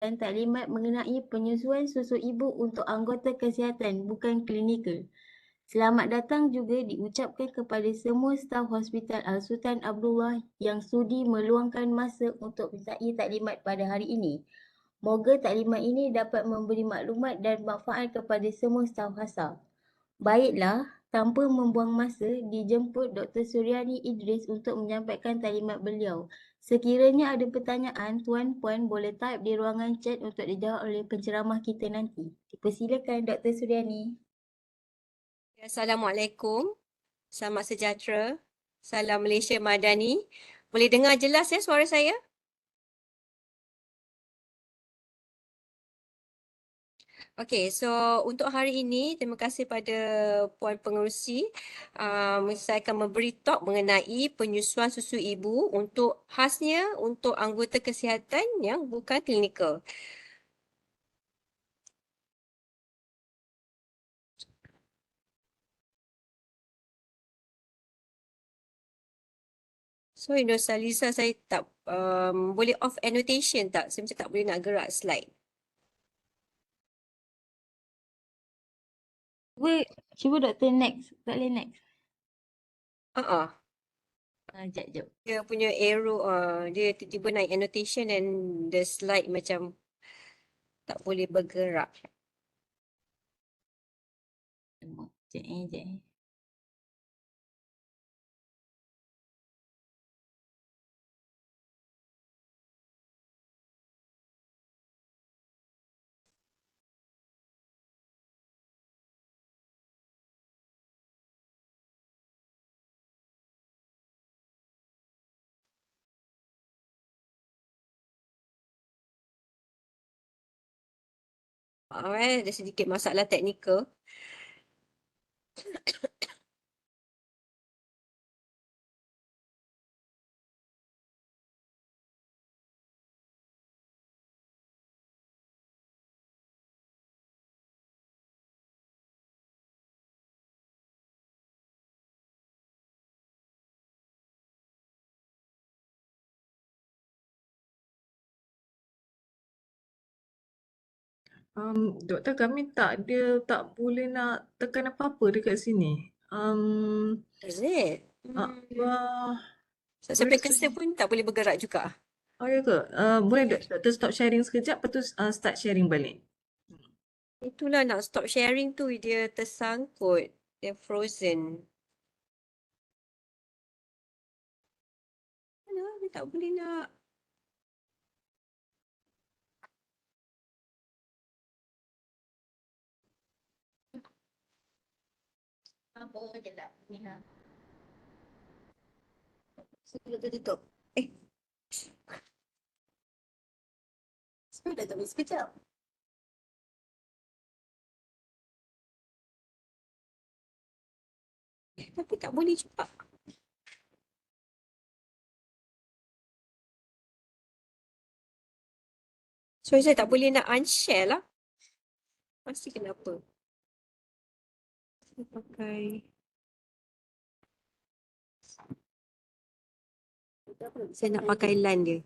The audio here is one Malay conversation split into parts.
dan taklimat mengenai penyusuan susu ibu untuk anggota kesihatan bukan klinikal. Selamat datang juga diucapkan kepada semua staf Hospital Al-Sultan Abdullah yang sudi meluangkan masa untuk menyertai taklimat pada hari ini. Moga taklimat ini dapat memberi maklumat dan manfaat kepada semua staf khasa. Baiklah, tanpa membuang masa, dijemput Dr. Suryani Idris untuk menyampaikan taklimat beliau. Sekiranya ada pertanyaan, tuan-puan boleh type di ruangan chat untuk dijawab oleh penceramah kita nanti. Dipersilakan Dr. Suryani. Assalamualaikum, selamat sejahtera, salam Malaysia Madani. Boleh dengar jelas ya suara saya? Okey, so untuk hari ini, terima kasih pada Puan Pengerusi. Saya akan memberi talk mengenai penyusuan susu ibu untuk khasnya untuk anggota kesihatan yang bukan klinikal. So, Salisa, saya tak boleh off annotation tak? Saya macam tak boleh nak gerak slide. Cuba Dr. Next. Tak boleh next. Uh-uh. Sekejap. Dia punya arrow, dia tiba-tiba naik annotation dan the slide macam tak boleh bergerak. Sekejap. Ada sedikit masalah teknikal. Doktor, kami tak boleh nak tekan apa-apa dekat sini. Is it? Sampai cursor pun tak boleh bergerak juga. Oh ya ke? Boleh doktor stop sharing sekejap, lepas tu start sharing balik. Itulah nak stop sharing tu, dia tersangkut. Dia frozen. Mana? Dia tak boleh nak. Apa je tak? Ni ha. Sudah tutup. Sudah tak boleh sekejap. Tapi tak boleh juga. So, saya tak boleh nak unshare lah. Pasti kenapa. Saya pakai. Saya nak pakai LAN dia.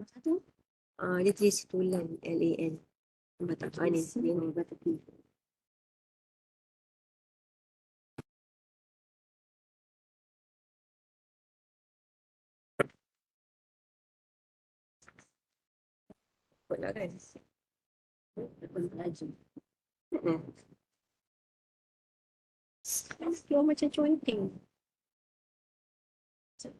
Satu. Dia tulis situ LAN, L-A-N. Tak tahu ni. Dia ni tepi. Buat lah kan. Laju. Dia macam conteng. Cek.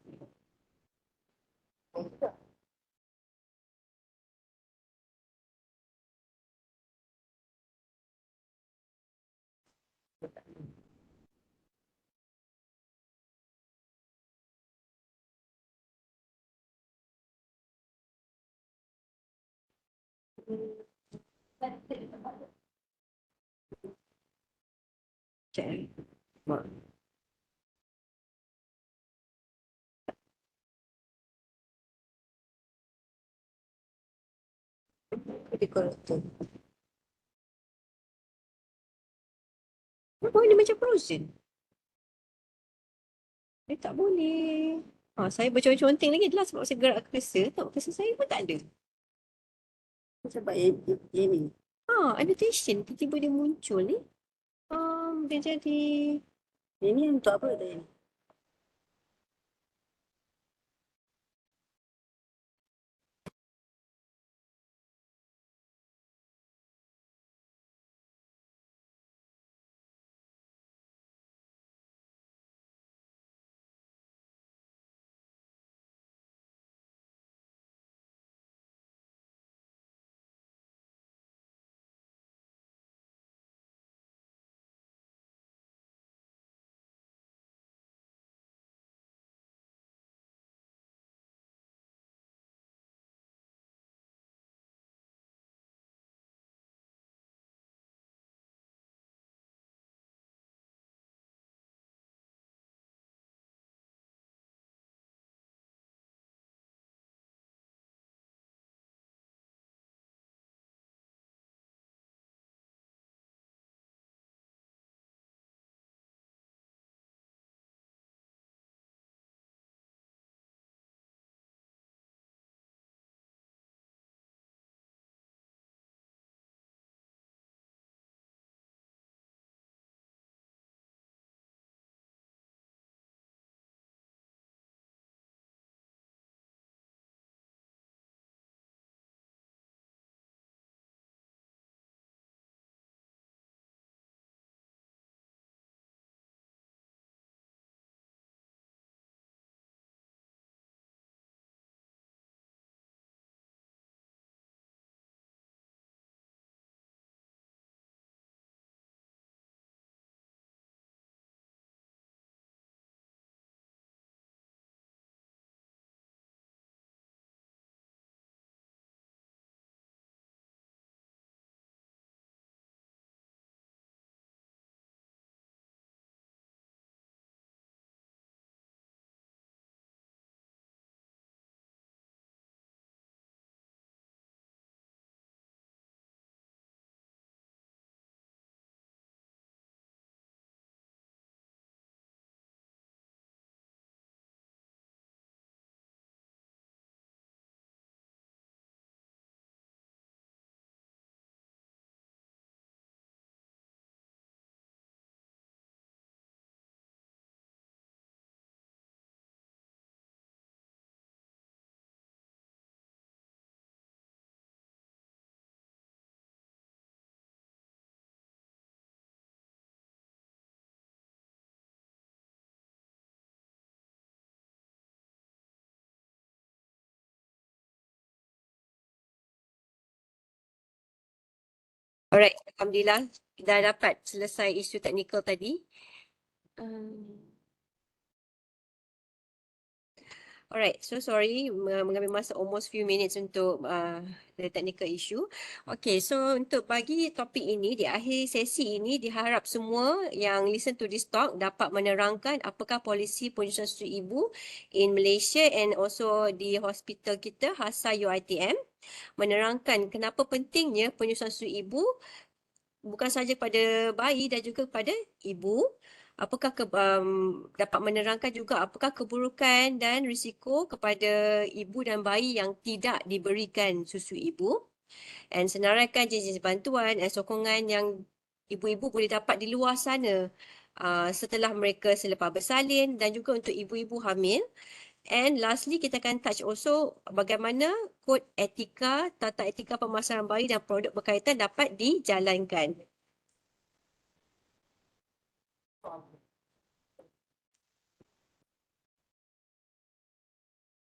Dia kotor. Oh, dia macam frozen. Dia tak boleh. Saya berconteng-conteng lagi adalah sebab saya gerak cursor. Tak, cursor saya pun tak ada. Sebab ini. Annotation tiba-tiba dia muncul ni. Dia jadi Ini untuk apa tadi? alright. Alhamdulillah dah dapat selesai isu teknikal tadi. Alright, so sorry mengambil masa almost few minutes untuk the technical issue. Okay, so untuk bagi topik ini, di akhir sesi ini diharap semua yang listen to this talk dapat menerangkan apakah polisi penyusuan susu ibu in Malaysia and also di hospital kita, Hasa UiTM. Menerangkan kenapa pentingnya penyusuan susu ibu bukan sahaja pada bayi dan juga pada ibu. Apakah dapat menerangkan juga apakah keburukan dan risiko kepada ibu dan bayi yang tidak diberikan susu ibu, dan senaraikan jenis bantuan dan sokongan yang ibu-ibu boleh dapat di luar sana setelah mereka selepas bersalin dan juga untuk ibu-ibu hamil. And lastly, kita akan touch also bagaimana kod etika, tata etika pemasaran bayi dan produk berkaitan dapat dijalankan.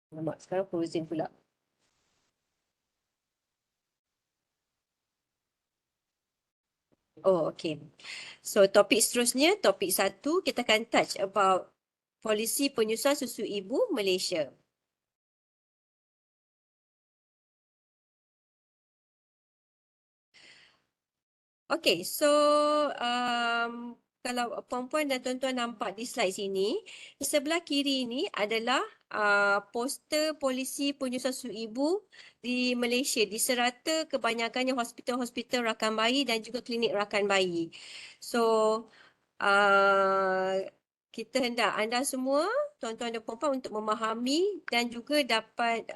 Nampak sekarang Frozen pula. Oh, okay. So, topik seterusnya, topik 1, kita akan touch about polisi penyusuan susu ibu Malaysia. Okay, so kalau puan-puan dan tuan-tuan nampak di slide sini, di sebelah kiri ini adalah poster polisi penyusuan susu ibu di Malaysia, diserata kebanyakannya hospital-hospital rakan bayi dan juga klinik rakan bayi. So, kita hendak anda semua, tuan-tuan dan puan-puan, untuk memahami dan juga dapat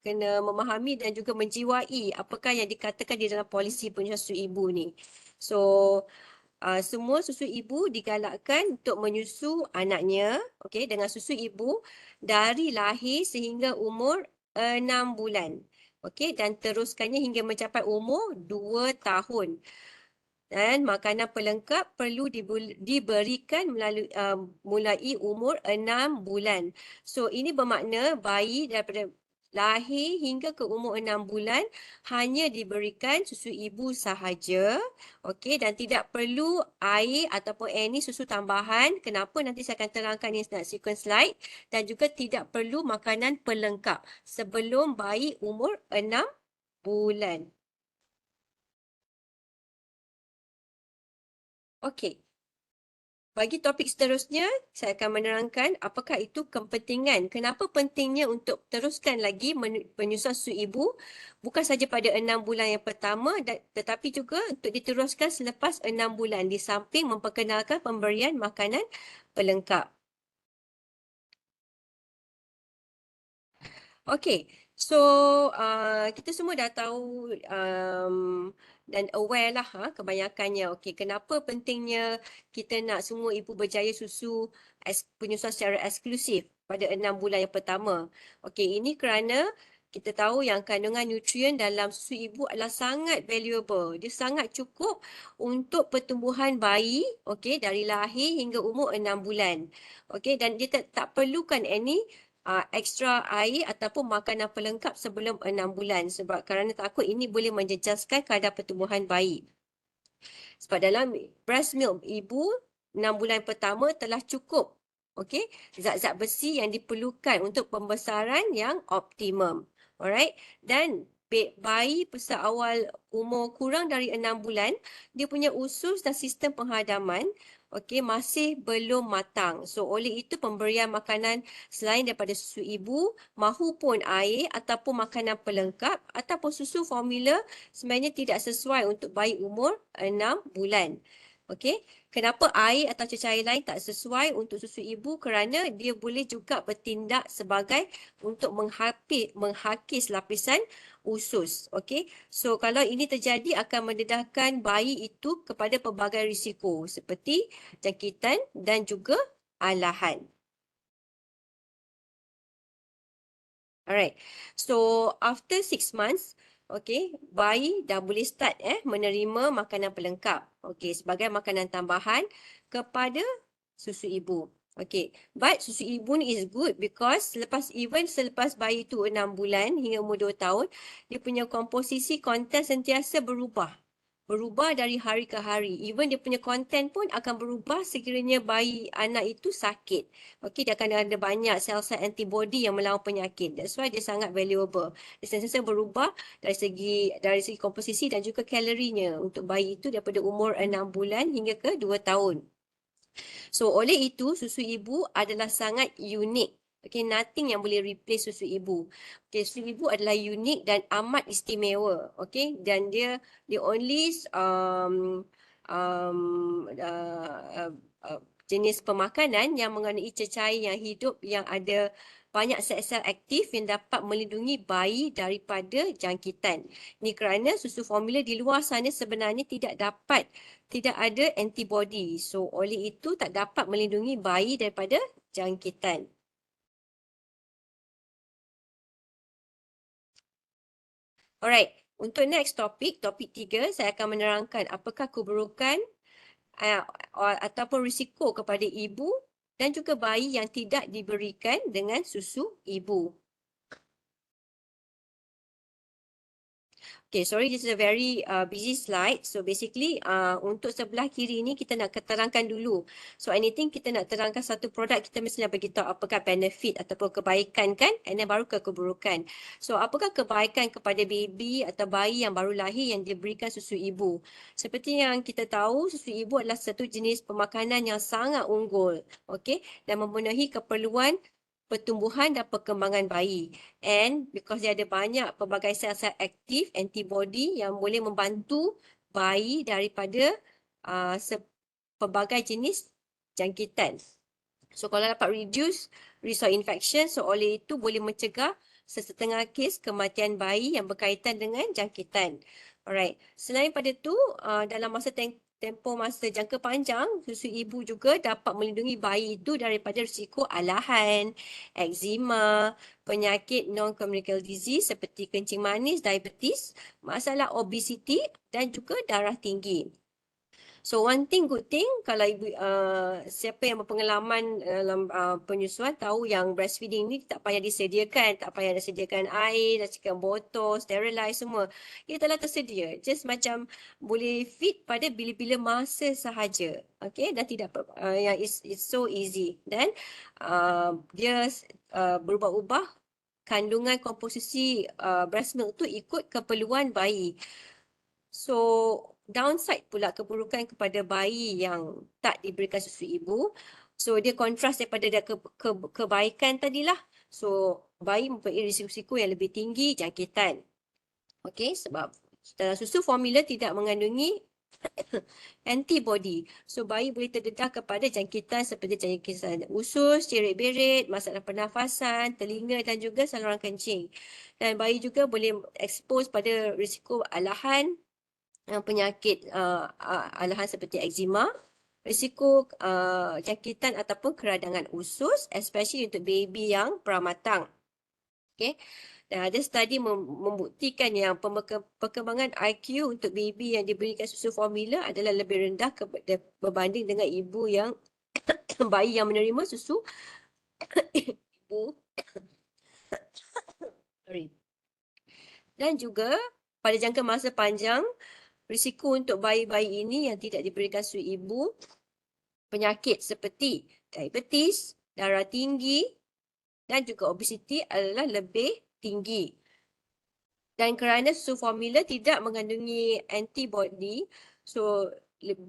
kena memahami dan juga menjiwai apakah yang dikatakan di dalam polisi penyusuan susu ibu ni. So, semua susu ibu digalakkan untuk menyusu anaknya, okey, dengan susu ibu dari lahir sehingga umur 6 bulan. Okey, dan teruskannya hingga mencapai umur 2 tahun. Dan makanan pelengkap perlu diberikan mulai umur 6 bulan. So, ini bermakna bayi daripada lahir hingga ke umur 6 bulan hanya diberikan susu ibu sahaja. Okey, dan tidak perlu air ataupun any susu tambahan. Kenapa? Nanti saya akan terangkan di sequence slide. Dan juga tidak perlu makanan pelengkap sebelum bayi umur 6 bulan. Okey. Bagi topik seterusnya, saya akan menerangkan apakah itu kepentingan. Kenapa pentingnya untuk teruskan lagi penyusuan susu ibu, bukan saja pada 6 bulan yang pertama, tetapi juga untuk diteruskan selepas 6 bulan di samping memperkenalkan pemberian makanan pelengkap. Okey, so kita semua dah tahu dan aware lah kebanyakannya. Okey, kenapa pentingnya kita nak semua ibu berjaya susu penyusuan secara eksklusif pada 6 bulan yang pertama. Okey, ini kerana kita tahu yang kandungan nutrien dalam susu ibu adalah sangat valuable. Dia sangat cukup untuk pertumbuhan bayi, okey, dari lahir hingga umur 6 bulan. Okey, dan dia tak perlukan any ekstra air ataupun makanan pelengkap sebelum 6 bulan sebab kerana takut ini boleh menjejaskan kadar pertumbuhan bayi. Sebab dalam breast milk ibu 6 bulan pertama telah cukup zat-zat besi yang diperlukan untuk pembesaran yang optimum. Alright, dan bayi pada awal umur kurang dari 6 bulan, dia punya usus dan sistem penghadaman masih belum matang. So, oleh itu pemberian makanan selain daripada susu ibu, mahupun air ataupun makanan pelengkap ataupun susu formula sebenarnya tidak sesuai untuk bayi umur 6 bulan. Okey, kenapa air atau cecair lain tak sesuai untuk susu ibu? Kerana dia boleh juga bertindak sebagai untuk menghakis lapisan usus. Okey, so kalau ini terjadi akan mendedahkan bayi itu kepada pelbagai risiko seperti jangkitan dan juga alahan. Alright, so after 6 months, bayi dah boleh start menerima makanan pelengkap. Sebagai makanan tambahan kepada susu ibu. But susu ibu ni is good because selepas bayi tu 6 bulan hingga umur 2 tahun, dia punya komposisi konten sentiasa berubah dari hari ke hari. Even dia punya konten pun akan berubah sekiranya bayi anak itu sakit. Dia akan ada banyak sel-sel antibody yang melawan penyakit. That's why dia sangat valuable. Dia sentiasa berubah dari segi komposisi dan juga kalorinya untuk bayi itu daripada umur 6 bulan hingga ke 2 tahun. So, oleh itu susu ibu adalah sangat unik. Nothing yang boleh replace susu ibu. Susu ibu adalah unik dan amat istimewa. Dan dia only jenis pemakanan yang mengenai cecair yang hidup yang ada banyak sel-sel aktif yang dapat melindungi bayi daripada jangkitan. Ini kerana susu formula di luar sana sebenarnya tidak ada antibody. So, oleh itu tak dapat melindungi bayi daripada jangkitan. Alright, untuk next topik 3, saya akan menerangkan apakah keburukan ataupun risiko kepada ibu dan juga bayi yang tidak diberikan dengan susu ibu. Sorry, this is a very busy slide. So basically, untuk sebelah kiri ni kita nak terangkan dulu. So anything kita nak terangkan satu produk, kita mesti nak beritahu apakah benefit ataupun kebaikan kan, and then baru ke keburukan. So apakah kebaikan kepada baby atau bayi yang baru lahir yang diberikan susu ibu? Seperti yang kita tahu, susu ibu adalah satu jenis pemakanan yang sangat unggul, dan memenuhi keperluan pertumbuhan dan perkembangan bayi. And because dia ada banyak pelbagai sel-sel aktif, antibody yang boleh membantu bayi daripada pelbagai jenis jangkitan. So kalau dapat reduce risk of infection, so oleh itu boleh mencegah sesetengah kes kematian bayi yang berkaitan dengan jangkitan. Alright. Selain pada tu, dalam masa tempoh masa jangka panjang, susu ibu juga dapat melindungi bayi itu daripada risiko alahan, eczema, penyakit non-communicable disease seperti kencing manis, diabetes, masalah obesiti dan juga darah tinggi. So one thing good thing kalau ibu siapa yang berpengalaman dalam penyusuan tahu yang breastfeeding ni tak payah disediakan, tak payah disediakan air, disediakan botol, sterilize semua. Ia telah tersedia. Just macam boleh feed pada bila-bila masa sahaja. Okay, dan tidak yang it's so easy. Dan dia berubah-ubah kandungan komposisi breast milk tu ikut keperluan bayi. So, downside pula keburukan kepada bayi yang tak diberikan susu ibu. So, dia kontras daripada kebaikan tadilah. So, bayi mempunyai risiko yang lebih tinggi jangkitan. Okey, sebab dalam susu formula tidak mengandungi antibody. So, bayi boleh terdedah kepada jangkitan seperti jangkitan usus, cerit-berit, masalah pernafasan, telinga dan juga saluran kencing. Dan bayi juga boleh expose pada risiko alahan, penyakit alahan seperti eczema, risiko jangkitan ataupun keradangan usus, especially untuk baby yang pramatang. Okay. Dan ada studi membuktikan yang perkembangan IQ untuk baby yang diberikan susu formula adalah lebih rendah berbanding dengan ibu yang bayi yang menerima susu ibu. Sorry. Dan juga pada jangka masa panjang, risiko untuk bayi-bayi ini yang tidak diberikan susu ibu, penyakit seperti diabetes, darah tinggi dan juga obesiti adalah lebih tinggi. Dan kerana susu formula tidak mengandungi antibody, so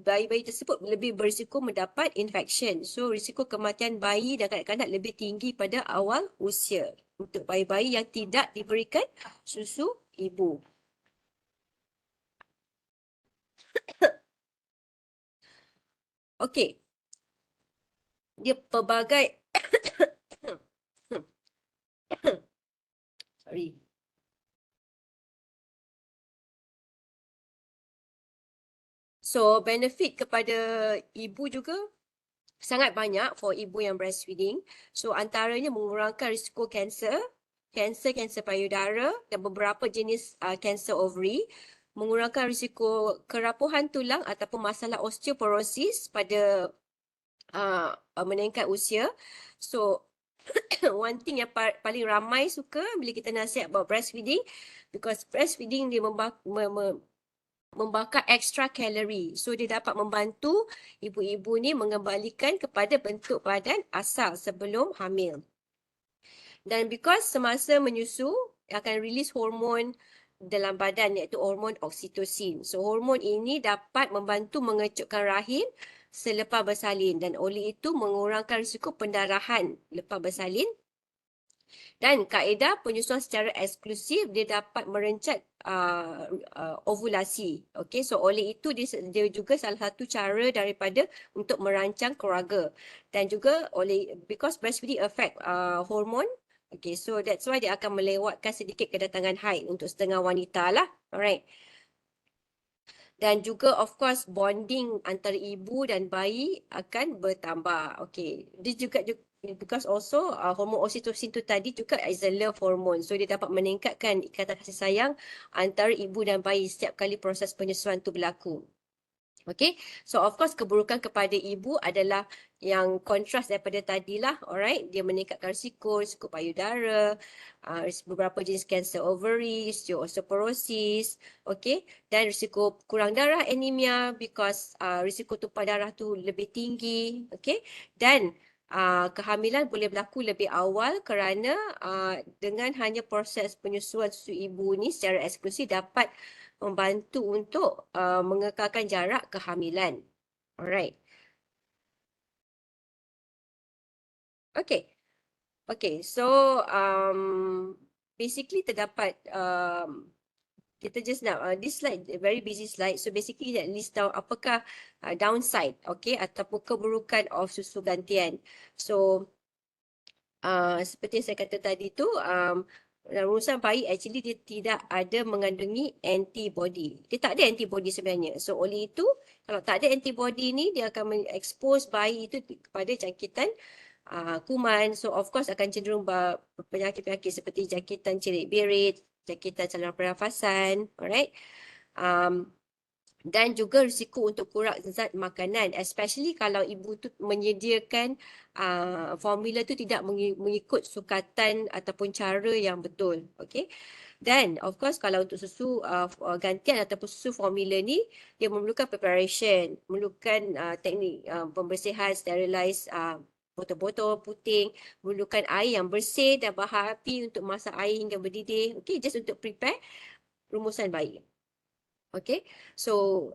bayi-bayi tersebut lebih berisiko mendapat infection. So risiko kematian bayi dan kanak-kanak lebih tinggi pada awal usia untuk bayi-bayi yang tidak diberikan susu ibu. Okey. Dia pelbagai sorry. So benefit kepada ibu juga sangat banyak for ibu yang breastfeeding. So antaranya mengurangkan risiko kanser, kanser payudara dan beberapa jenis kanser ovary, mengurangkan risiko kerapuhan tulang ataupun masalah osteoporosis pada meningkat usia. So one thing yang paling ramai suka bila kita nasihat about breastfeeding, because breastfeeding dia membakar extra kalori. So dia dapat membantu ibu-ibu ni mengembalikan kepada bentuk badan asal sebelum hamil. Dan because semasa menyusu akan release hormon dalam badan iaitu hormon oksitosin. So hormon ini dapat membantu mengecutkan rahim selepas bersalin dan oleh itu mengurangkan risiko pendarahan lepas bersalin. Dan kaedah penyusuan secara eksklusif dia dapat merencat ovulasi. Okay, so oleh itu dia juga salah satu cara daripada untuk merancang keluarga. Dan juga because breastfeeding affect hormon. Okay, so that's why dia akan melewatkan sedikit kedatangan haid untuk setengah wanita lah. Alright. Dan juga of course bonding antara ibu dan bayi akan bertambah. Okay, dia juga because also hormon oksitosin tu tadi juga is a love hormone. So dia dapat meningkatkan ikatan kasih sayang antara ibu dan bayi setiap kali proses penyusuan tu berlaku. Okay, so of course keburukan kepada ibu adalah yang kontras daripada tadilah, alright. Dia meningkatkan risiko payudara, beberapa jenis kanser ovary, osteoporosis, okay. Dan risiko kurang darah, anemia, because risiko tumpah darah tu lebih tinggi, okay. Dan kehamilan boleh berlaku lebih awal kerana dengan hanya proses penyusuan susu ibu ni secara eksklusif dapat membantu untuk mengekalkan jarak kehamilan. Alright. Okay. Okay, so basically terdapat kita just nak this slide very busy slide. So basically that list down apakah downside, okay, ataupun keburukan of susu gantian. So seperti yang saya kata tadi tu, rumusan bayi actually dia tidak ada mengandungi antibody. Dia tak ada antibody sebenarnya. So oleh itu, kalau tak ada antibody ni, dia akan expose bayi itu kepada jangkitan kuman. So of course akan cenderung penyakit-penyakit seperti jangkitan celik berit, jangkitan saluran pernafasan, alright. Dan juga risiko untuk kurang zat makanan, especially kalau ibu tu menyediakan formula tu tidak mengikut sukatan ataupun cara yang betul. Okay. Dan of course kalau untuk susu gantian ataupun susu formula ni, dia memerlukan preparation, memerlukan teknik pembersihan, sterilize botol-botol puting, memerlukan air yang bersih dan bahar api untuk masak air hingga mendidih. Okay, just untuk prepare rumusan bayi. Okay, so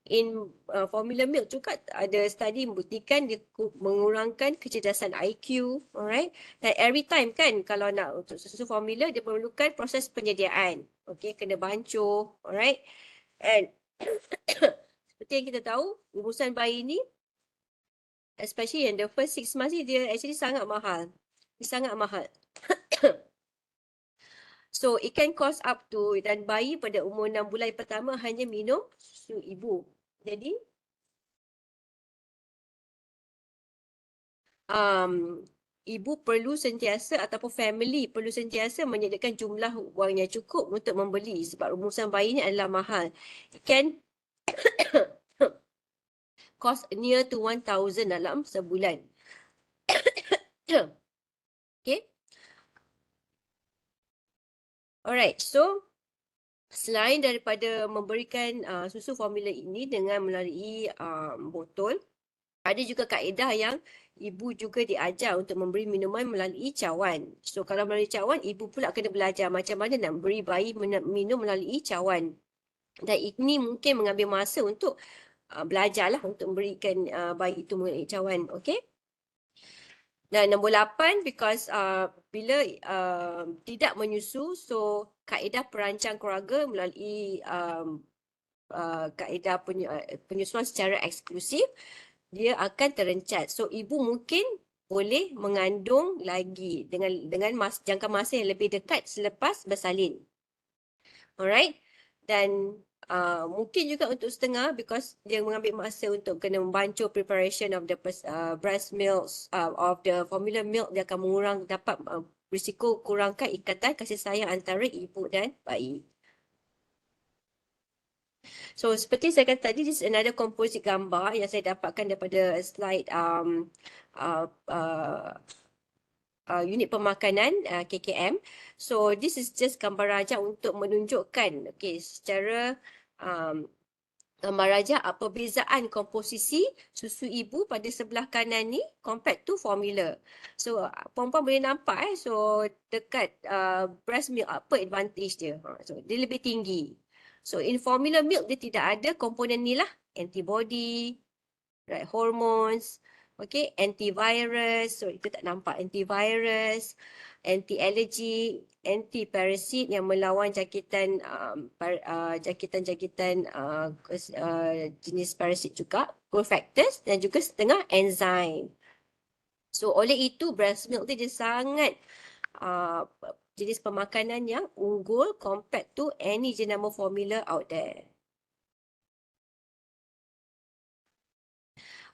in formula milk juga ada study membuktikan dia mengurangkan kecerdasan IQ, alright. Dan every time kan kalau nak untuk susu formula dia memerlukan proses penyediaan, okay, kena bancuh, alright. And seperti yang kita tahu, rumusan bayi ni, especially in the first 6 months ni, dia actually sangat mahal. Dia sangat mahal. So it can cost up to, dan bayi pada umur 6 bulan pertama hanya minum susu ibu. Jadi ibu perlu sentiasa ataupun family perlu sentiasa menyediakan jumlah wang yang cukup untuk membeli sebab rumusan bayi ni adalah mahal. It can cost near to 1,000 dalam sebulan. Okay. Alright, so selain daripada memberikan susu formula ini dengan melalui botol, ada juga kaedah yang ibu juga diajar untuk memberi minuman melalui cawan. So kalau melalui cawan, ibu pula kena belajar macam mana nak beri bayi minum melalui cawan. Dan ini mungkin mengambil masa untuk belajarlah untuk memberikan bayi itu melalui cawan. Okay. Dan nombor 8, because bila tidak menyusu, so kaedah perancang keluarga melalui kaedah penyusuan secara eksklusif, dia akan terencat. So ibu mungkin boleh mengandung lagi dengan jangka masa yang lebih dekat selepas bersalin. Alright. Dan mungkin juga untuk setengah because dia mengambil masa untuk kena membancuh preparation of the breast milk, of the formula milk, dia akan dapat risiko kurangkan ikatan kasih sayang antara ibu dan bayi. So seperti saya kata tadi, this is another composite gambar yang saya dapatkan daripada slide unit pemakanan KKM. So this is just gambar rajak untuk menunjukkan secara gambar rajak perbezaan komposisi susu ibu pada sebelah kanan ni compared to formula. So perempuan boleh nampak so dekat breast milk apa advantage dia. So dia lebih tinggi. So in formula milk dia tidak ada komponen ni lah, antibody, right, hormones, okay, antivirus, so kita tak nampak antivirus, anti-allergy, anti-parasit yang melawan jangkitan jenis parasit juga, growth factors dan juga setengah enzim. So oleh itu breast milk dia sangat jenis pemakanan yang unggul compared to any jenama formula out there.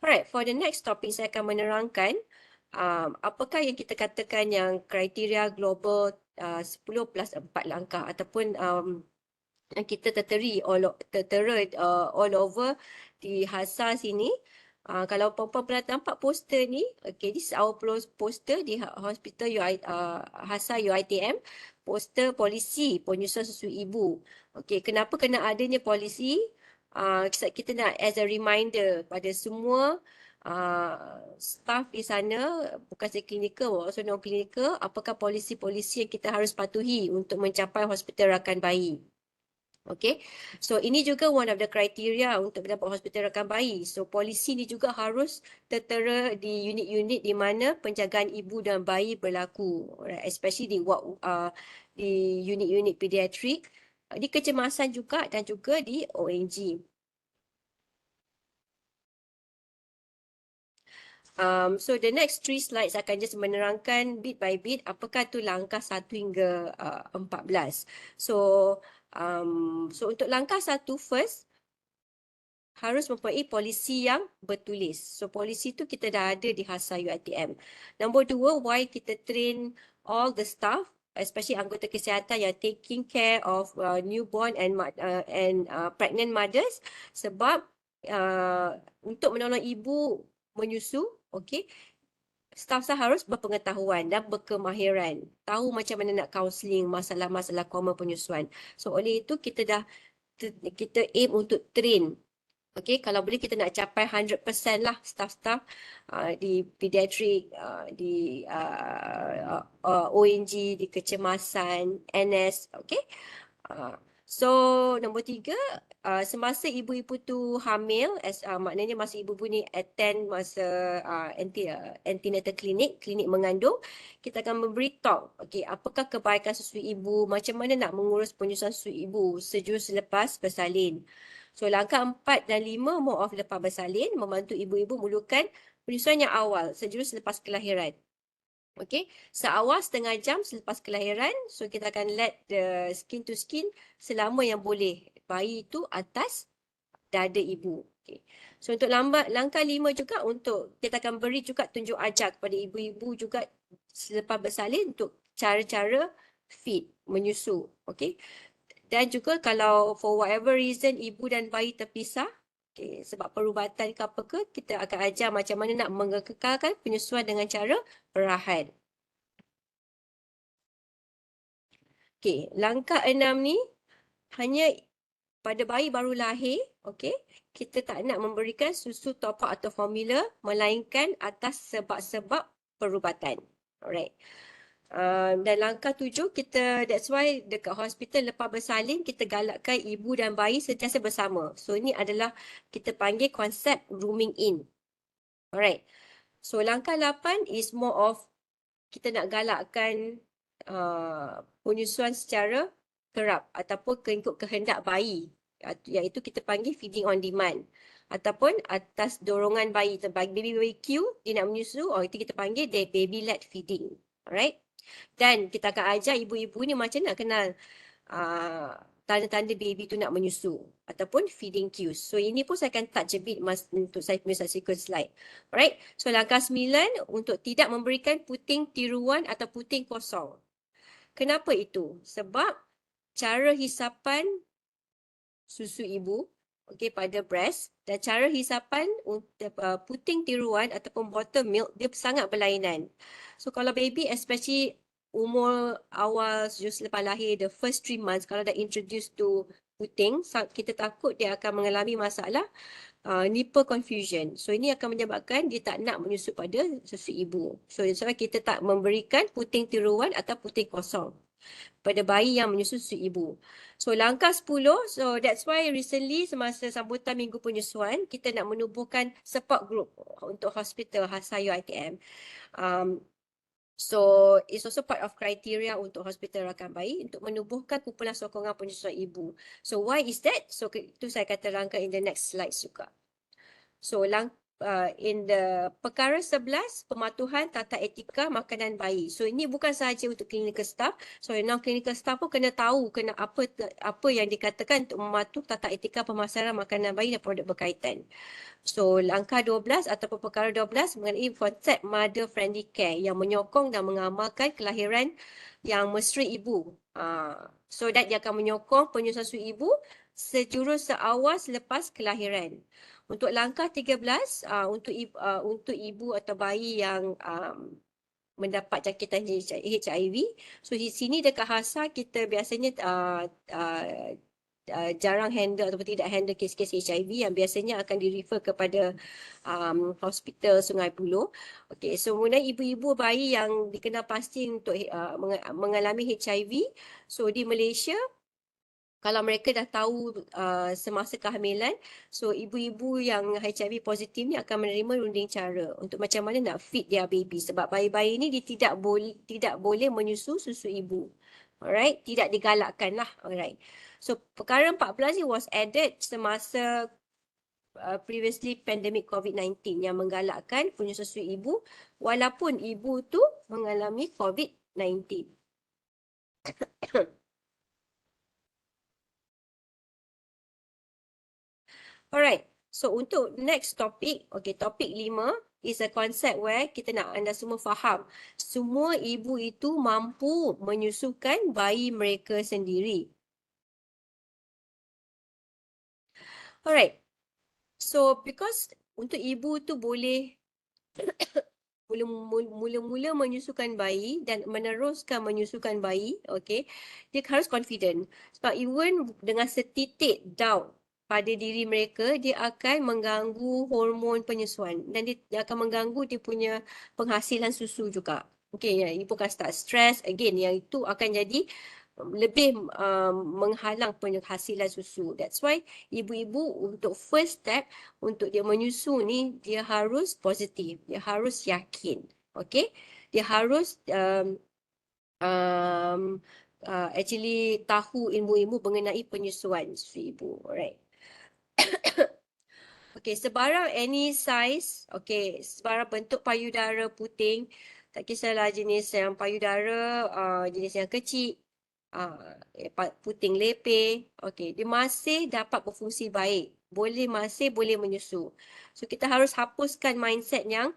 Alright, for the next topic saya akan menerangkan apakah yang kita katakan yang kriteria global 10+4 langkah ataupun yang kita tertera all over di HASA sini. Kalau perempuan pernah nampak poster ni, okay, this is our poster di hospital HASA UiTM, poster polisi penyusuan susu ibu. Okay, kenapa kena adanya polisi? Kita nak as a reminder pada semua staff di sana, bukan sahaja klinikal, also non-klinikal, apakah polisi-polisi yang kita harus patuhi untuk mencapai hospital rakan bayi. Okay, so ini juga one of the criteria untuk mendapat hospital rakan bayi. So polisi ni juga harus tertera di unit-unit di mana penjagaan ibu dan bayi berlaku, right? Especially di unit-unit pediatrik, di kecemasan juga dan juga di ONG. So the next 3 slides akan just menerangkan bit by bit apakah tu langkah 1 hingga 14. So untuk langkah 1 first, harus mempunyai polisi yang bertulis. So polisi tu kita dah ada di Hasa UiTM. Nombor 2, why kita train all the staff, especially anggota kesihatan yang taking care of newborn and pregnant mothers, sebab untuk menolong ibu menyusu, okey, staff harus berpengetahuan dan berkemahiran, tahu macam mana nak counselling masalah-masalah common penyusuan. So oleh itu kita aim untuk train. Okey, kalau boleh kita nak capai 100% lah staff-staff di pediatrik, di ONG, di kecemasan, NS, okey. So nombor 3, semasa ibu-ibu tu hamil, maknanya masa ibu-ibu ni attend masa antenatal klinik mengandung, kita akan memberi talk, okey, apakah kebaikan susu ibu, macam mana nak mengurus penyusuan susu ibu sejurus selepas bersalin. So langkah 4 dan 5, more of lepas bersalin, membantu ibu-ibu mulakan penyusuan yang awal sejurus selepas kelahiran. Okey, seawal setengah jam selepas kelahiran, so kita akan let the skin to skin selama yang boleh bayi itu atas dada ibu. Okay. So untuk langkah 5 juga, untuk kita akan beri juga tunjuk ajar kepada ibu-ibu juga selepas bersalin untuk cara-cara feed, menyusu. Okey. Dan juga kalau for whatever reason ibu dan bayi terpisah, okay, sebab perubatan ke apa ke, kita akan ajar macam mana nak mengekalkan penyusuan dengan cara perahan. Okay, langkah 6 ni hanya pada bayi baru lahir, okay, kita tak nak memberikan susu top up atau formula, melainkan atas sebab-sebab perubatan. Alright. Dan langkah 7, that's why dekat hospital lepas bersalin, kita galakkan ibu dan bayi sentiasa bersama. So ini adalah kita panggil konsep rooming in. Alright. So langkah 8 is more of kita nak galakkan penyusuan secara kerap ataupun ikut kehendak bayi, iaitu kita panggil feeding on demand ataupun atas dorongan bayi. Baby Q dia nak menyusu, itu kita panggil baby led feeding. Alright. Dan kita akan ajar ibu-ibu ni macam nak kenal tanda-tanda baby tu nak menyusu ataupun feeding cues. So ini pun saya akan touch a bit untuk saya punya subsequent slide. Alright. So langkah 9, untuk tidak memberikan puting tiruan atau puting kosong. Kenapa itu? Sebab cara hisapan susu ibu, okey, pada breast dan cara hisapan puting tiruan ataupun bottle milk dia sangat berlainan. So kalau baby especially umur awal selepas lahir, the first 3 months, kalau dah introduce to puting, kita takut dia akan mengalami masalah nipple confusion. So ini akan menyebabkan dia tak nak menyusu pada susu ibu. So sebab kita tak memberikan puting tiruan atau puting kosong pada bayi yang menyusu susu ibu. So langkah 10, so that's why recently semasa sambutan minggu penyusuan, kita nak menubuhkan support group untuk hospital Hasa UiTM. So it's also part of criteria untuk hospital rakan bayi untuk menubuhkan kumpulan sokongan penyusuan ibu. So why is that? So itu saya akan terangkan in the next slide juga. So in the perkara 11, pematuhan tata etika makanan bayi. So ini bukan sahaja untuk clinical staff. So non-clinical staff pun kena tahu apa yang dikatakan untuk mematuh tata etika pemasaran makanan bayi dan produk berkaitan. So langkah 12 ataupun perkara 12 mengenai konsep mother friendly care yang menyokong dan mengamalkan kelahiran yang mesra ibu. So that dia akan menyokong penyusuan susu ibu sejurus seawal selepas kelahiran. Untuk langkah 13, untuk ibu atau bayi yang mendapat jangkitan HIV. So di sini dekat Hasa kita biasanya jarang handle ataupun tidak handle kes-kes HIV yang biasanya akan di-refer kepada hospital Sungai Buloh. Okey, so mengenai ibu-ibu bayi yang dikenal pasti untuk mengalami HIV, so di Malaysia, kalau mereka dah tahu semasa kehamilan, so ibu-ibu yang HIV positif ni akan menerima runding cara untuk macam mana nak feed their baby, sebab bayi-bayi ni dia tidak boleh menyusu susu ibu. Alright, tidak digalakkan lah. Alright. So perkara 14 ni was added semasa previously pandemic COVID-19 yang menggalakkan penyusuan susui ibu walaupun ibu tu mengalami COVID-19. Alright, so untuk next topic, okay, topik 5 is a concept where kita nak anda semua faham. Semua ibu itu mampu menyusukan bayi mereka sendiri. Alright, so because untuk ibu tu boleh mula-mula menyusukan bayi dan meneruskan menyusukan bayi, okay, dia harus confident. Sebab even dengan setitik doubt pada diri mereka, dia akan mengganggu hormon penyusuan dan dia akan mengganggu dia punya penghasilan susu juga. Okay, ya, ibu akan start stress, again, yang itu akan jadi lebih menghalang penghasilan susu. That's why ibu-ibu untuk first step untuk dia menyusu ni, dia harus positif, dia harus yakin, okay? Dia harus actually tahu ilmu-ilmu mengenai penyusuan susu ibu, alright? Okay, sebarang any size, okay, sebarang bentuk payudara puting, tak kisahlah jenis yang payudara, jenis yang kecil, puting lepeh, okay, dia masih dapat berfungsi baik, masih boleh menyusu. So kita harus hapuskan mindset yang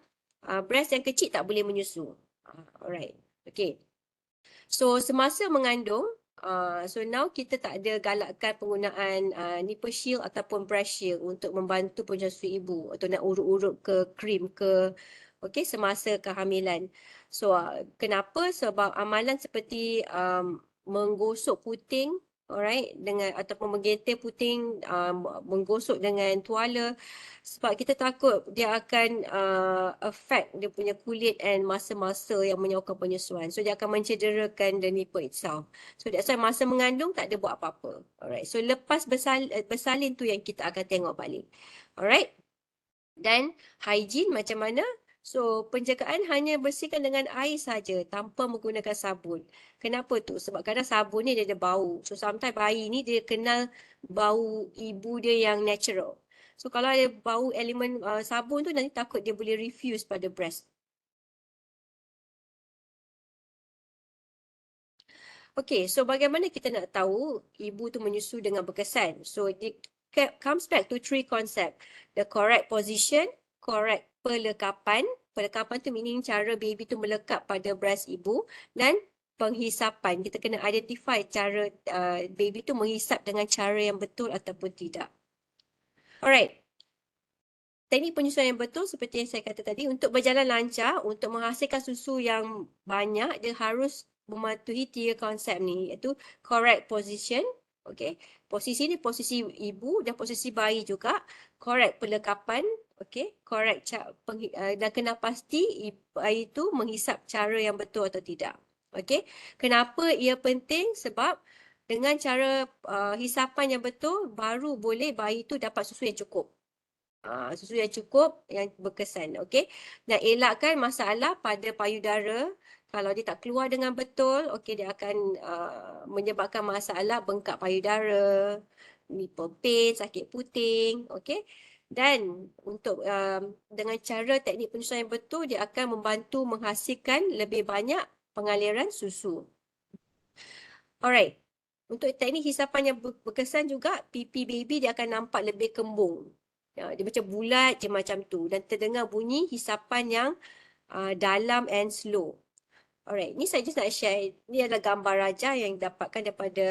breast yang kecil tak boleh menyusu. Alright, okay. So semasa mengandung, so now kita tak ada galakkan penggunaan nipple shield ataupun breast shield untuk membantu penyusui ibu atau nak urut-urut ke krim ke, okay, semasa kehamilan. So kenapa? Sebab amalan seperti menggosok puting, alright, dengan ataupun menggentir puting, menggosok dengan tuala, sebab kita takut dia akan affect dia punya kulit and masa-masa yang menyokong penyusuan. So dia akan mencederakan the nipple itself. So that's why masa mengandung tak ada buat apa-apa. Alright. So lepas bersalin tu yang kita akan tengok balik. Alright. Dan hygiene macam mana? So penjagaan hanya bersihkan dengan air saja tanpa menggunakan sabun. Kenapa tu? Sebab kadang sabun ni dia ada bau. So sometimes bayi ni dia kenal bau ibu dia yang natural. So kalau ada bau elemen sabun tu, nanti takut dia boleh refuse pada breast. Okay, so bagaimana kita nak tahu ibu tu menyusu dengan berkesan? So it comes back to 3 concept. The correct position, correct pelekapan. Pelekapan tu meaning cara baby tu melekat pada breast ibu, dan penghisapan. Kita kena identify cara baby tu menghisap dengan cara yang betul ataupun tidak. Alright. Teknik penyusuan yang betul seperti yang saya kata tadi, untuk berjalan lancar, untuk menghasilkan susu yang banyak, dia harus mematuhi 3 konsep ni, iaitu correct position, okay, posisi ni posisi ibu dan posisi bayi juga, correct pelekapan, okay, correct dan kena pasti bayi tu menghisap cara yang betul atau tidak. Okay, kenapa ia penting? Sebab dengan cara hisapan yang betul, baru boleh bayi tu dapat susu yang cukup. Susu yang cukup, yang berkesan, okey. Dan elakkan masalah pada payudara. Kalau dia tak keluar dengan betul, okey, dia akan menyebabkan masalah bengkak payudara, nipple pain, sakit puting, okey. Dan untuk dengan cara teknik penyusuan yang betul, dia akan membantu menghasilkan lebih banyak pengaliran susu. Alright. Untuk teknik hisapan yang berkesan juga, pipi baby dia akan nampak lebih kembung. Ya, dia macam bulat je macam tu, dan terdengar bunyi hisapan yang dalam and slow. Alright, ni saya just nak share. Ni adalah gambar raja yang dapatkan daripada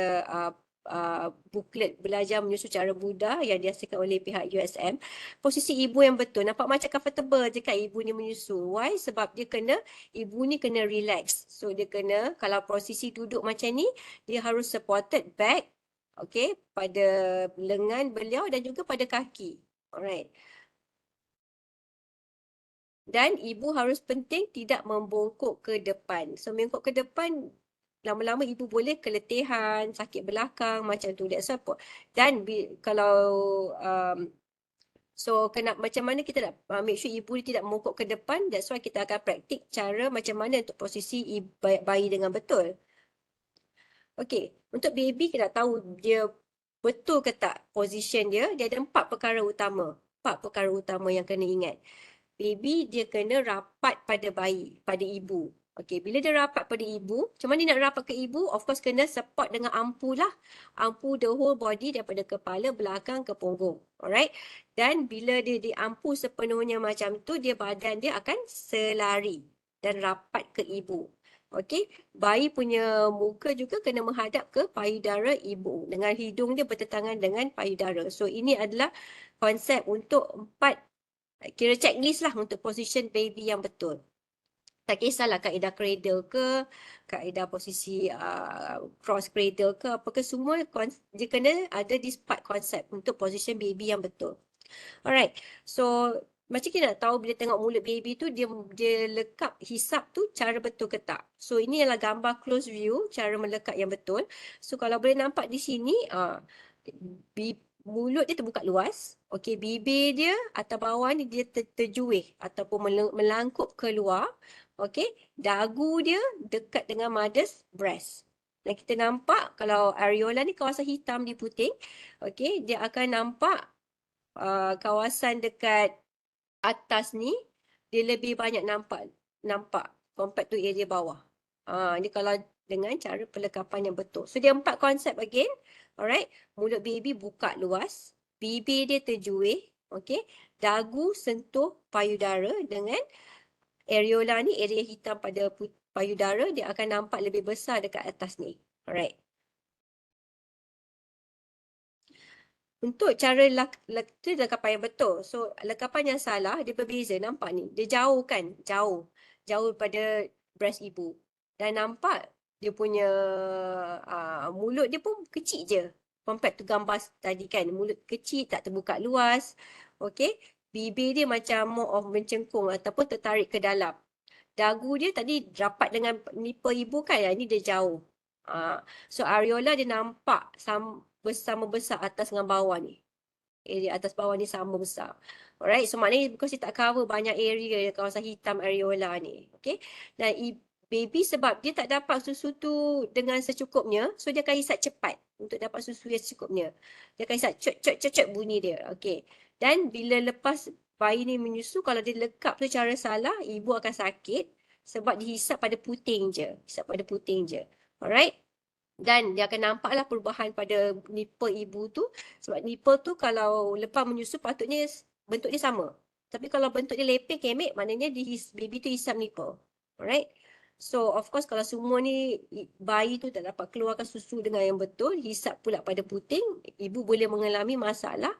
booklet belajar menyusu cara mudah yang dihasilkan oleh pihak USM. Posisi ibu yang betul, nampak macam comfortable je kan ibu ni menyusu. Why? Sebab ibu ni kena relax. So dia kena, kalau posisi duduk macam ni, dia harus supported back, okay, pada lengan beliau dan juga pada kaki. Alright. Dan ibu harus penting tidak membongkok ke depan. So membongkok ke depan, lama-lama ibu boleh keletihan, sakit belakang macam tu. That's why. Dan kalau so macam mana kita nak make sure ibu tidak membongkok ke depan, that's why kita akan praktik cara macam mana untuk posisi bayi dengan betul. Okay, untuk baby kita nak tahu dia betul ke tak position dia, dia ada 4 perkara utama. 4 perkara utama yang kena ingat. Baby dia kena rapat pada bayi, pada ibu. Okey, bila dia rapat pada ibu, macam mana dia nak rapat ke ibu? Of course kena support dengan ampu lah. Ampu the whole body daripada kepala belakang ke punggung. Alright? Dan bila dia diampu sepenuhnya macam tu, badan dia akan selari dan rapat ke ibu. Okey, bayi punya muka juga kena menghadap ke payudara ibu dengan hidung dia bertentangan dengan payudara. So ini adalah konsep untuk 4, kira checklist lah untuk position baby yang betul. Tak kisahlah kaedah cradle ke, kaedah posisi cross cradle ke, apakah semua dia kena ada this 4 konsep untuk position baby yang betul. Alright, so macam kita nak tahu bila tengok mulut baby tu dia lekap hisap tu cara betul ke tak. So ini adalah gambar close view cara melekat yang betul. So kalau boleh nampak di sini mulut dia terbuka luas. Okey, bibir dia atas bawah ni dia terjuih ataupun melangkup keluar. Okey, dagu dia dekat dengan mother's breast. Dan kita nampak kalau areola ni kawasan hitam di puting. Okey, dia akan nampak kawasan dekat atas ni dia lebih banyak nampak compared to area bawah. Ni kalau dengan cara pelekapan yang betul. So dia 4 konsep again. Alright, mulut baby buka luas, bibir dia terjuih, okey, dagu sentuh payudara dengan areola ni, area hitam pada payudara dia akan nampak lebih besar dekat atas ni. Alright. Untuk cara tu lekapan yang betul. So lekapan yang salah dia berbeza, nampak ni. Dia jauh kan? Jauh daripada breast ibu. Dan nampak dia punya mulut dia pun kecil je. Compared to gambar tadi kan. Mulut kecil, tak terbuka luas. Okay. Bibir dia macam more of mencengkung ataupun tertarik ke dalam. Dagu dia tadi rapat dengan nipple ibu kan. Yang ni dia jauh. So areola dia nampak sama besar atas dengan bawah ni. Area atas bawah ni sama besar. Alright. So maknanya because dia tak cover banyak area kawasan hitam areola ni. Okay. Dan baby sebab dia tak dapat susu tu dengan secukupnya. So dia akan hisap cepat untuk dapat susu yang secukupnya. Dia akan hisap cot bunyi dia. Okay. Dan bila lepas bayi ni menyusu, kalau dia lekap secara salah, ibu akan sakit sebab dihisap pada puting je. Hisap pada puting je. Alright. Dan dia akan nampaklah perubahan pada nipple ibu tu. Sebab nipple tu kalau lepas menyusu patutnya bentuk dia sama. Tapi kalau bentuk dia lepeh, kemek, maknanya baby tu hisap nipple. Alright. So of course kalau semua ni bayi tu tak dapat keluarkan susu dengan yang betul, hisap pula pada puting, ibu boleh mengalami masalah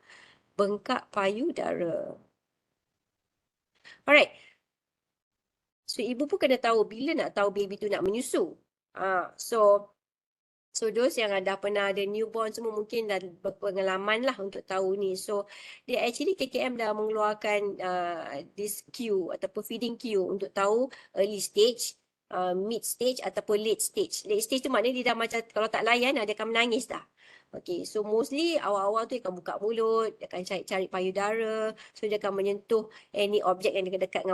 bengkak payudara. Alright. So ibu pun kena tahu bila nak tahu baby tu nak menyusu. So those yang dah pernah ada newborn semua mungkin dah berpengalaman lah untuk tahu ni. So dia actually KKM dah mengeluarkan this queue ataupun feeding queue untuk tahu early stage, mid stage ataupun late stage. Late stage tu maknanya dia dah macam kalau tak layan dia akan menangis dah. Okay, so mostly awal-awal tu dia akan buka mulut, dia akan cari payudara, so dia akan menyentuh any objek yang dekat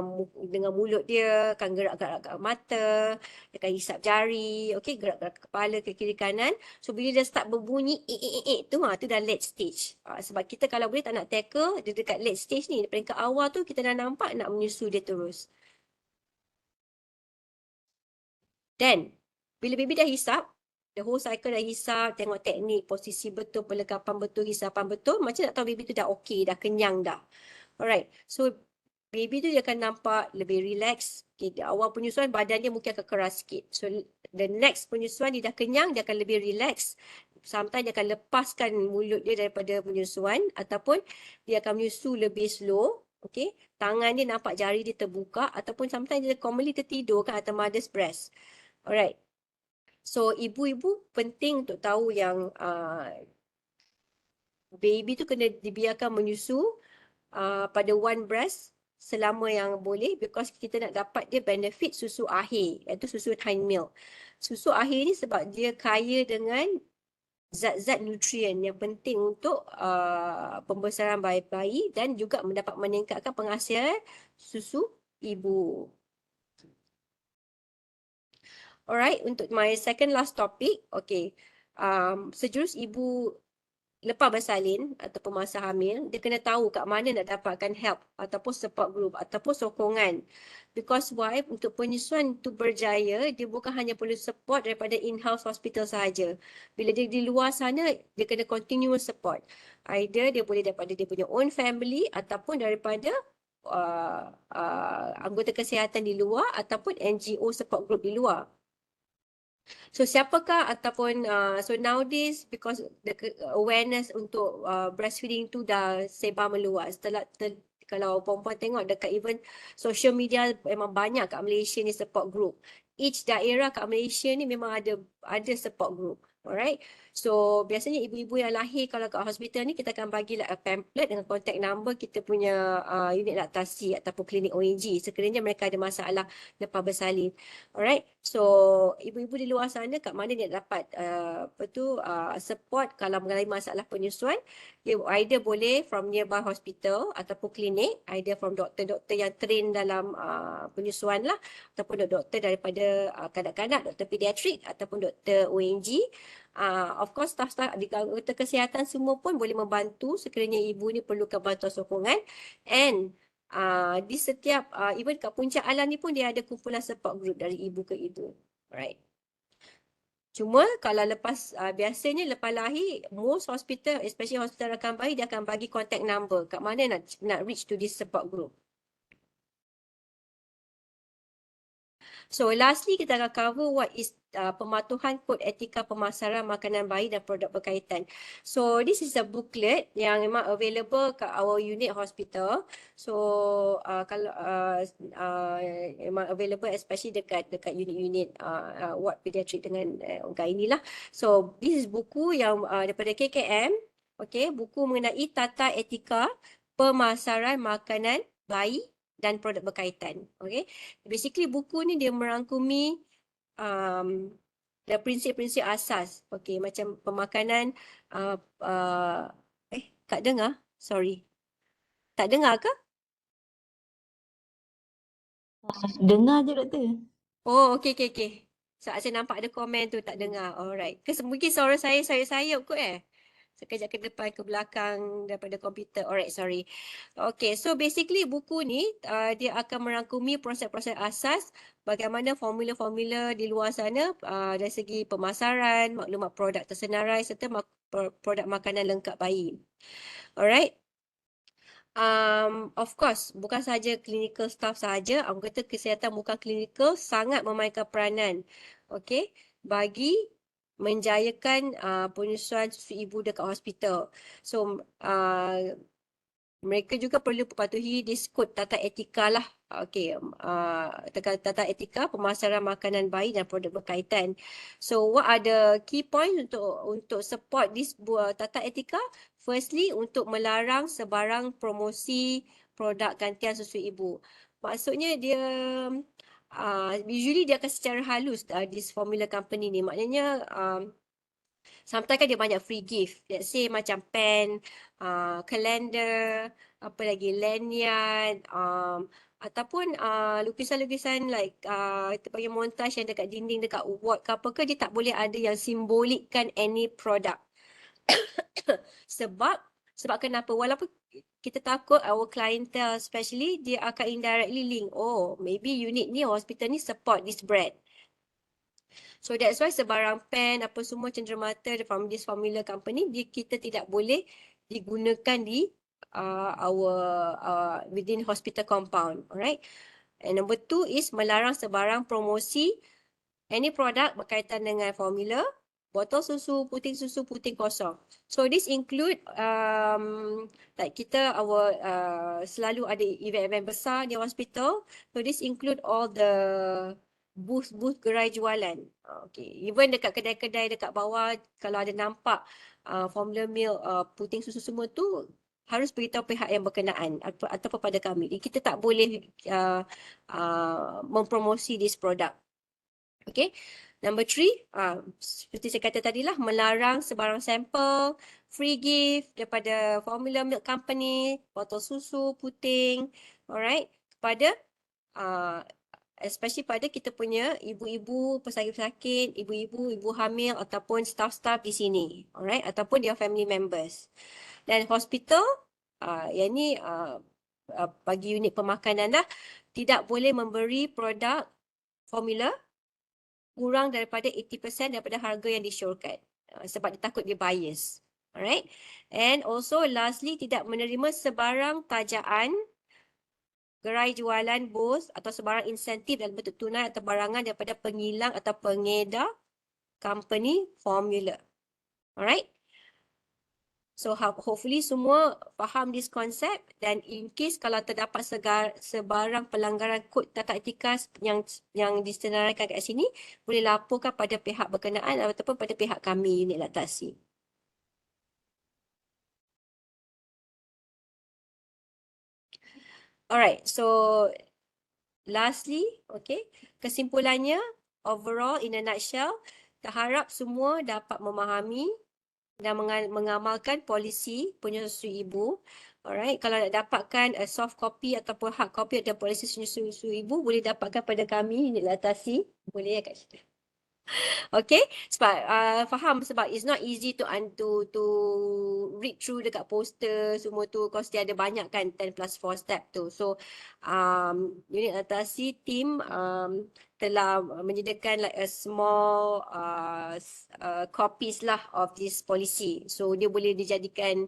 dengan mulut dia, akan gerak-gerak mata, dia akan hisap jari, okay, gerak-gerak kepala ke kiri kanan. So bila dia start berbunyi tu dah late stage. Sebab kita kalau boleh tak nak tackle dia dekat late stage ni, peringkat awal tu kita dah nampak nak menyusu dia terus. Dan bila baby dah hisap, the whole cycle dah hisap, tengok teknik, posisi betul, pelekapan betul, hisapan betul. Macam nak tahu baby tu dah okey, dah kenyang dah. Alright. So, baby tu dia akan nampak lebih relax. Okay, awal penyusuan badan dia mungkin akan keras sikit. So, the next penyusuan dia dah kenyang, dia akan lebih relax. Sometimes dia akan lepaskan mulut dia daripada penyusuan. Ataupun dia akan menyusu lebih slow. Okay. Tangan dia nampak jari dia terbuka. Ataupun sometimes dia commonly tertidur kan atas mother's breast. Alright. So, ibu-ibu penting untuk tahu yang baby tu kena dibiarkan menyusu pada one breast selama yang boleh because kita nak dapat dia benefit susu akhir, iaitu susu hind milk. Susu akhir ni sebab dia kaya dengan zat-zat nutrien yang penting untuk pembesaran bayi dan juga mendapat meningkatkan penghasilkan susu ibu. Alright, untuk my second last topic, okay. Sejurus ibu lepas bersalin ataupun masa hamil, dia kena tahu kat mana nak dapatkan help ataupun support group ataupun sokongan. Because why? Untuk penyusuan tu berjaya, dia bukan hanya perlu support daripada in-house hospital sahaja. Bila dia di luar sana, dia kena continuous support. Either dia boleh daripada dia punya own family ataupun daripada anggota kesihatan di luar ataupun NGO support group di luar. So siapakah ataupun so nowadays because the awareness untuk breastfeeding tu dah sebar meluas. Kalau perempuan tengok dekat even social media memang banyak kat Malaysia ni support group. Each daerah kat Malaysia ni memang ada support group. Alright. So biasanya ibu-ibu yang lahir kalau kat hospital ni kita akan bagi like a pamphlet dengan contact number kita punya unit laktasi ataupun klinik ONG sekiranya mereka ada masalah lepas bersalin. Alright. So ibu-ibu di luar sana kat mana dia dapat support kalau mengalami masalah penyusuan, dia either boleh from nearby hospital ataupun klinik, either from doktor-doktor yang train dalam penyusuan lah ataupun doktor daripada kanak-kanak, doktor pediatrik ataupun doktor ONG. Of course staff-staff di anggota kesihatan semua pun boleh membantu sekiranya ibu ni perlukan bantuan sokongan, and di setiap even kat Puncak Alam ni pun dia ada kumpulan support group dari ibu ke ibu. Alright. Cuma kalau lepas biasanya lepas lahir most hospital, especially hospital rakan bayi, dia akan bagi contact number kat mana nak reach to this support group. So lastly kita akan cover what is pematuhan kod etika pemasaran makanan bayi dan produk berkaitan. So this is a booklet yang memang available kat our unit hospital. So kalau memang available especially dekat unit-unit ward pediatrik dengan gynae lah. So this is buku yang daripada KKM. Okay, buku mengenai tata etika pemasaran makanan bayi dan produk berkaitan. Okay, basically buku ni dia merangkumi prinsip-prinsip asas. Okay, macam pemakanan. Tak dengar? Sorry. Tak dengar ke? Dengar je doktor. Oh, okay. Saat saya nampak ada komen tu tak dengar. Alright. Mungkin suara saya sayup kot sekejap ke depan ke belakang daripada komputer. Alright, sorry. Okay, so basically buku ni dia akan merangkumi proses-proses asas bagaimana formula-formula di luar sana dari segi pemasaran, maklumat produk tersenarai serta produk makanan lengkap bayi. Alright. Of course, bukan sahaja clinical staff sahaja, anggota kesihatan bukan klinikal sangat memainkan peranan. Okay, bagi menjayakan penyusuan susu ibu dekat hospital. So mereka juga perlu patuhi kod tata etika lah. Okay, tata etika pemasaran makanan bayi dan produk berkaitan. So what are the key points untuk support this tata etika? Firstly, untuk melarang sebarang promosi produk gantian susu ibu. Maksudnya dia usually dia akan secara halus this formula company ni. Maknanya sometimes kan dia banyak free gift. Let's say macam pen, kalender, apa lagi, lanyard, ataupun lukisan-lukisan like kita panggil montage yang dekat dinding dekat ward ke apa ke, dia tak boleh ada yang simbolikkan any product. Sebab kenapa? Walaupun kita takut our clientele especially dia akan indirectly link, oh maybe unit ni, hospital ni support this brand. So that's why sebarang pen apa semua cenderamata from this formula company kita tidak boleh digunakan di our within hospital compound. Alright. And number 2 is melarang sebarang promosi any product berkaitan dengan formula, botol susu, puting kosong. So this include like kita selalu ada event-event besar di hospital. So this include all the booth gerai jualan. Okay, even dekat kedai-kedai dekat bawah kalau ada nampak formula milk, puting susu semua tu harus beritahu pihak yang berkenaan atau kepada kami. Kita tak boleh mempromosi this product. Okay. Number 3, seperti saya kata tadilah, melarang sebarang sampel, free gift daripada formula milk company, botol susu, puting, alright, kepada especially pada kita punya ibu-ibu pesakit-pesakit, ibu hamil ataupun staff-staff di sini, alright, ataupun their family members. Dan hospital, yang ni bagi unit pemakanan lah, tidak boleh memberi produk formula kurang daripada 80% daripada harga yang disyorkan, sebab dia takut dia bias. Alright, and also lastly, tidak menerima sebarang tajaan, gerai jualan bos atau sebarang insentif dalam bentuk tunai atau barangan daripada pengilang atau pengedar company formula. Alright, so hopefully semua faham this concept, dan in case kalau terdapat sebarang pelanggaran kod tata etika yang disenaraikan kat sini, boleh laporkan pada pihak berkenaan ataupun pada pihak kami, unit laktasi. Alright, so lastly, okay, kesimpulannya, overall in a nutshell, terharap semua dapat memahami dan mengamalkan polisi penyusui ibu. Alright, kalau nak dapatkan a soft copy ataupun hard copy atau polisi penyusui ibu, boleh dapatkan pada kami, unit laktasi. Boleh ya kat situ. Okay, sebab faham, sebab it's not easy to read through dekat poster semua tu, because dia ada banyak kan 10+4 step tu. So unit laktasi team telah menyediakan like a small copies lah of this policy. So dia boleh dijadikan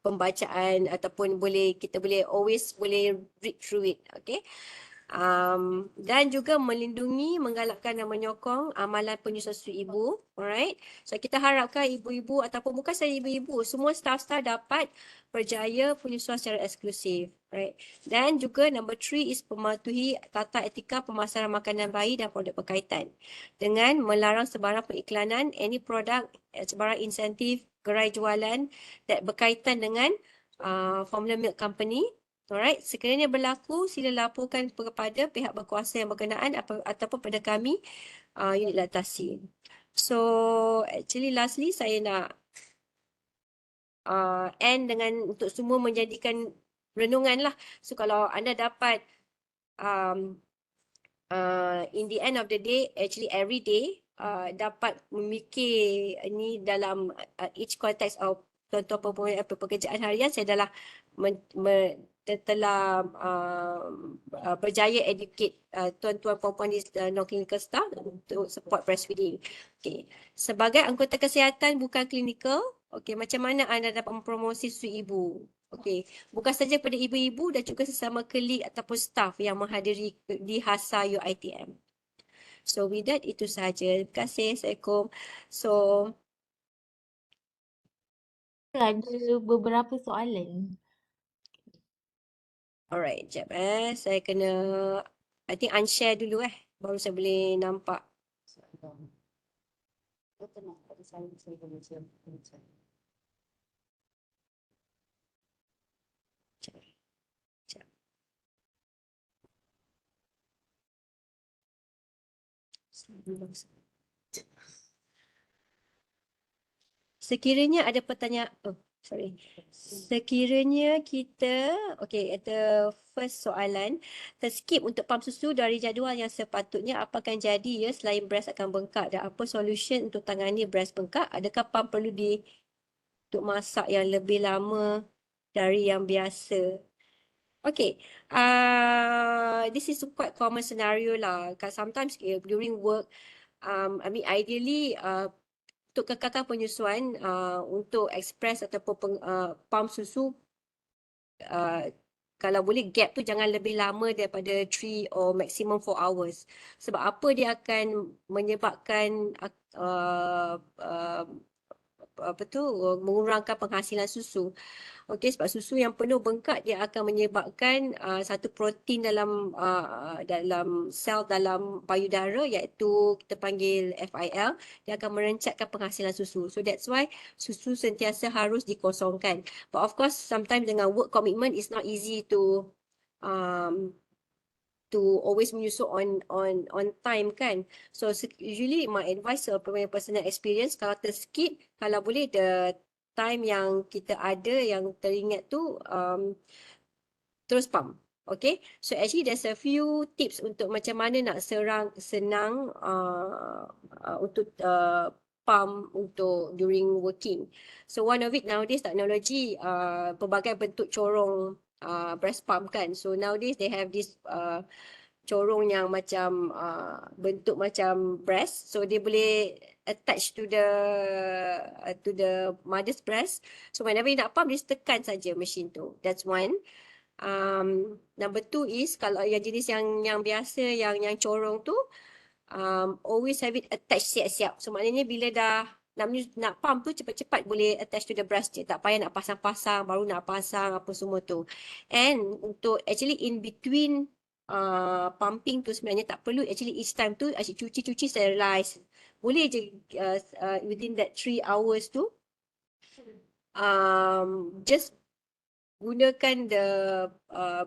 pembacaan ataupun kita boleh always read through it. Okay. Dan juga melindungi, menggalakkan dan menyokong amalan penyusuan susui ibu. Alright. So kita harapkan ibu-ibu ataupun bukan sahaja ibu-ibu, semua staff-staff dapat berjaya penyusuan secara eksklusif. Right. Dan juga number 3 is mematuhi tata etika pemasaran makanan bayi dan produk berkaitan dengan melarang sebarang periklanan, any produk, sebarang insentif, gerai jualan that berkaitan dengan formula milk company. Alright, sekiranya berlaku, sila laporkan kepada pihak berkuasa yang berkenaan ataupun pada kami, unit laktasi. So, actually lastly saya nak end dengan untuk semua menjadikan renungan lah. So, kalau anda dapat in the end of the day, actually every day, dapat memikir ini dalam each context of tuan-tuan pekerjaan harian, saya telah berjaya educate tuan-tuan perempuan di non-clinical staff untuk support breastfeeding. Okay. Sebagai anggota kesihatan bukan klinikal, okay, macam mana anda dapat mempromosi susui ibu? Okay. Bukan saja pada ibu-ibu dan juga sesama klik ataupun staff yang menghadiri di HASA UiTM. So with that, itu sahaja. Terima kasih. Assalamualaikum. So, ada beberapa soalan. alright, sekejap saya kena, I think unshare dulu baru saya boleh nampak. Sekejap. Sekiranya ada pertanyaan, sekiranya kita, okay, the first soalan, terskip untuk pam susu dari jadual yang sepatutnya, apa akan jadi ya selain breast akan bengkak, dan apa solution untuk tangani breast bengkak? Adakah pam perlu untuk masak yang lebih lama dari yang biasa? Okay, this is quite common scenario lah. Because sometimes during work, I mean ideally, untuk kekalkan penyusuan, untuk express ataupun pam susu, kalau boleh gap tu jangan lebih lama daripada 3 or maximum 4 hours. Sebab apa dia akan menyebabkan mengurangkan penghasilan susu. Okey, sebab susu yang penuh bengkak dia akan menyebabkan satu protein dalam sel dalam payudara, iaitu kita panggil FIL, dia akan merencatkan penghasilan susu. So that's why susu sentiasa harus dikosongkan. But of course sometimes dengan work commitment it's not easy to always menyusu on time kan. So usually my advice from personal experience, kalau terskip, kalau boleh the time yang kita ada yang teringat tu terus pam. Okay, so actually there's a few tips untuk macam mana nak senang untuk pump untuk during working. So one of it nowadays teknologi pelbagai bentuk corong breast pump kan. So nowadays they have this corong yang macam bentuk macam breast, so dia boleh attach to the mother's breast. So whenever you nak pump, dia tekan saja mesin tu. That's one. Number two is kalau yang jenis yang biasa yang corong tu always have it attached siap-siap. So maknanya bila dah nak pump tu cepat-cepat boleh attach to the breast je. Tak payah nak pasang-pasang, baru nak pasang apa semua tu. And untuk actually in between pumping tu sebenarnya tak perlu actually each time tu actually cuci-cuci sterilize. Boleh je within that 3 hours tu just gunakan the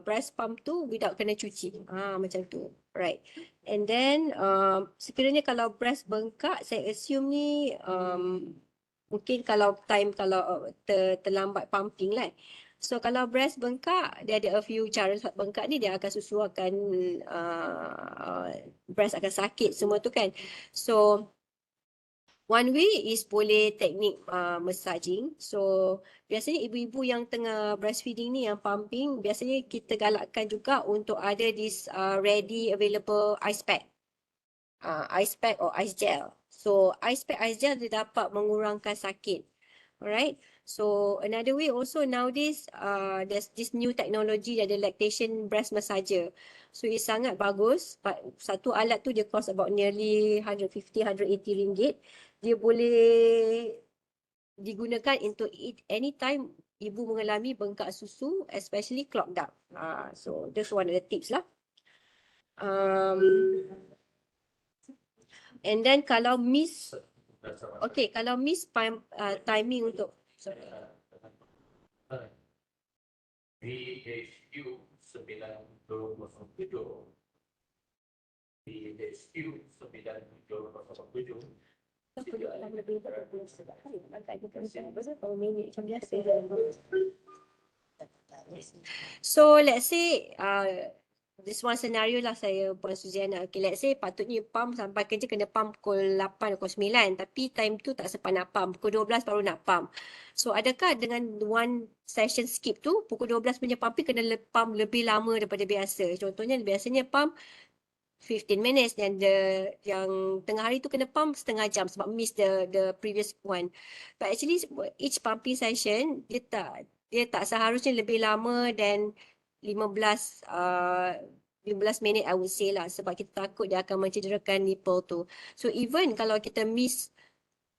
breast pump tu without kena cuci. Macam tu. Right. And then sekiranya kalau breast bengkak, saya assume ni mungkin kalau terlambat pumping lah. So kalau breast bengkak, dia ada a few cara. Bengkak ni dia akan susu akan breast akan sakit semua tu kan. So one way is boleh teknik massaging. So biasanya ibu-ibu yang tengah breastfeeding ni, yang pumping, biasanya kita galakkan juga untuk ada this ready available ice pack. Ice pack or ice gel. So ice pack, ice gel dia dapat mengurangkan sakit. Alright. So another way also nowadays there's this new technology, ada lactation breast massager. So it's sangat bagus. But satu alat tu dia cost about nearly 150-180 ringgit. Dia boleh digunakan untuk anytime ibu mengalami bengkak susu, especially clogged up. So that's one of the tips lah. And then kalau miss timing untuk VHQ 9007 VHQ 9007 So let's say this one scenario lah saya Puan Suziana. Okay, let's say patutnya pump sampai kerja kena pump pukul 8, pukul 9. Tapi time tu tak sempat nak pump. Pukul 12 baru nak pump. So adakah dengan one session skip tu, pukul 12 punya pumping kena pump lebih lama daripada biasa? Contohnya biasanya pump 15 minutes dan yang tengah hari tu kena pump setengah jam sebab miss the previous one. But actually each pumping session dia tak seharusnya lebih lama dan 15 minit I would say lah, sebab kita takut dia akan mencederakan nipple tu. So even kalau kita miss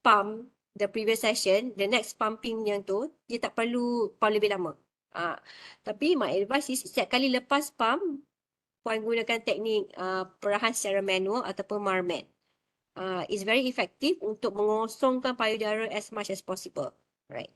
pump the previous session, the next pumping yang tu dia tak perlu pump lebih lama. Tapi my advice is setiap kali lepas pump, Puan gunakan teknik perahan secara manual ataupun marmet. It's very effective untuk mengosongkan payudara as much as possible. Right.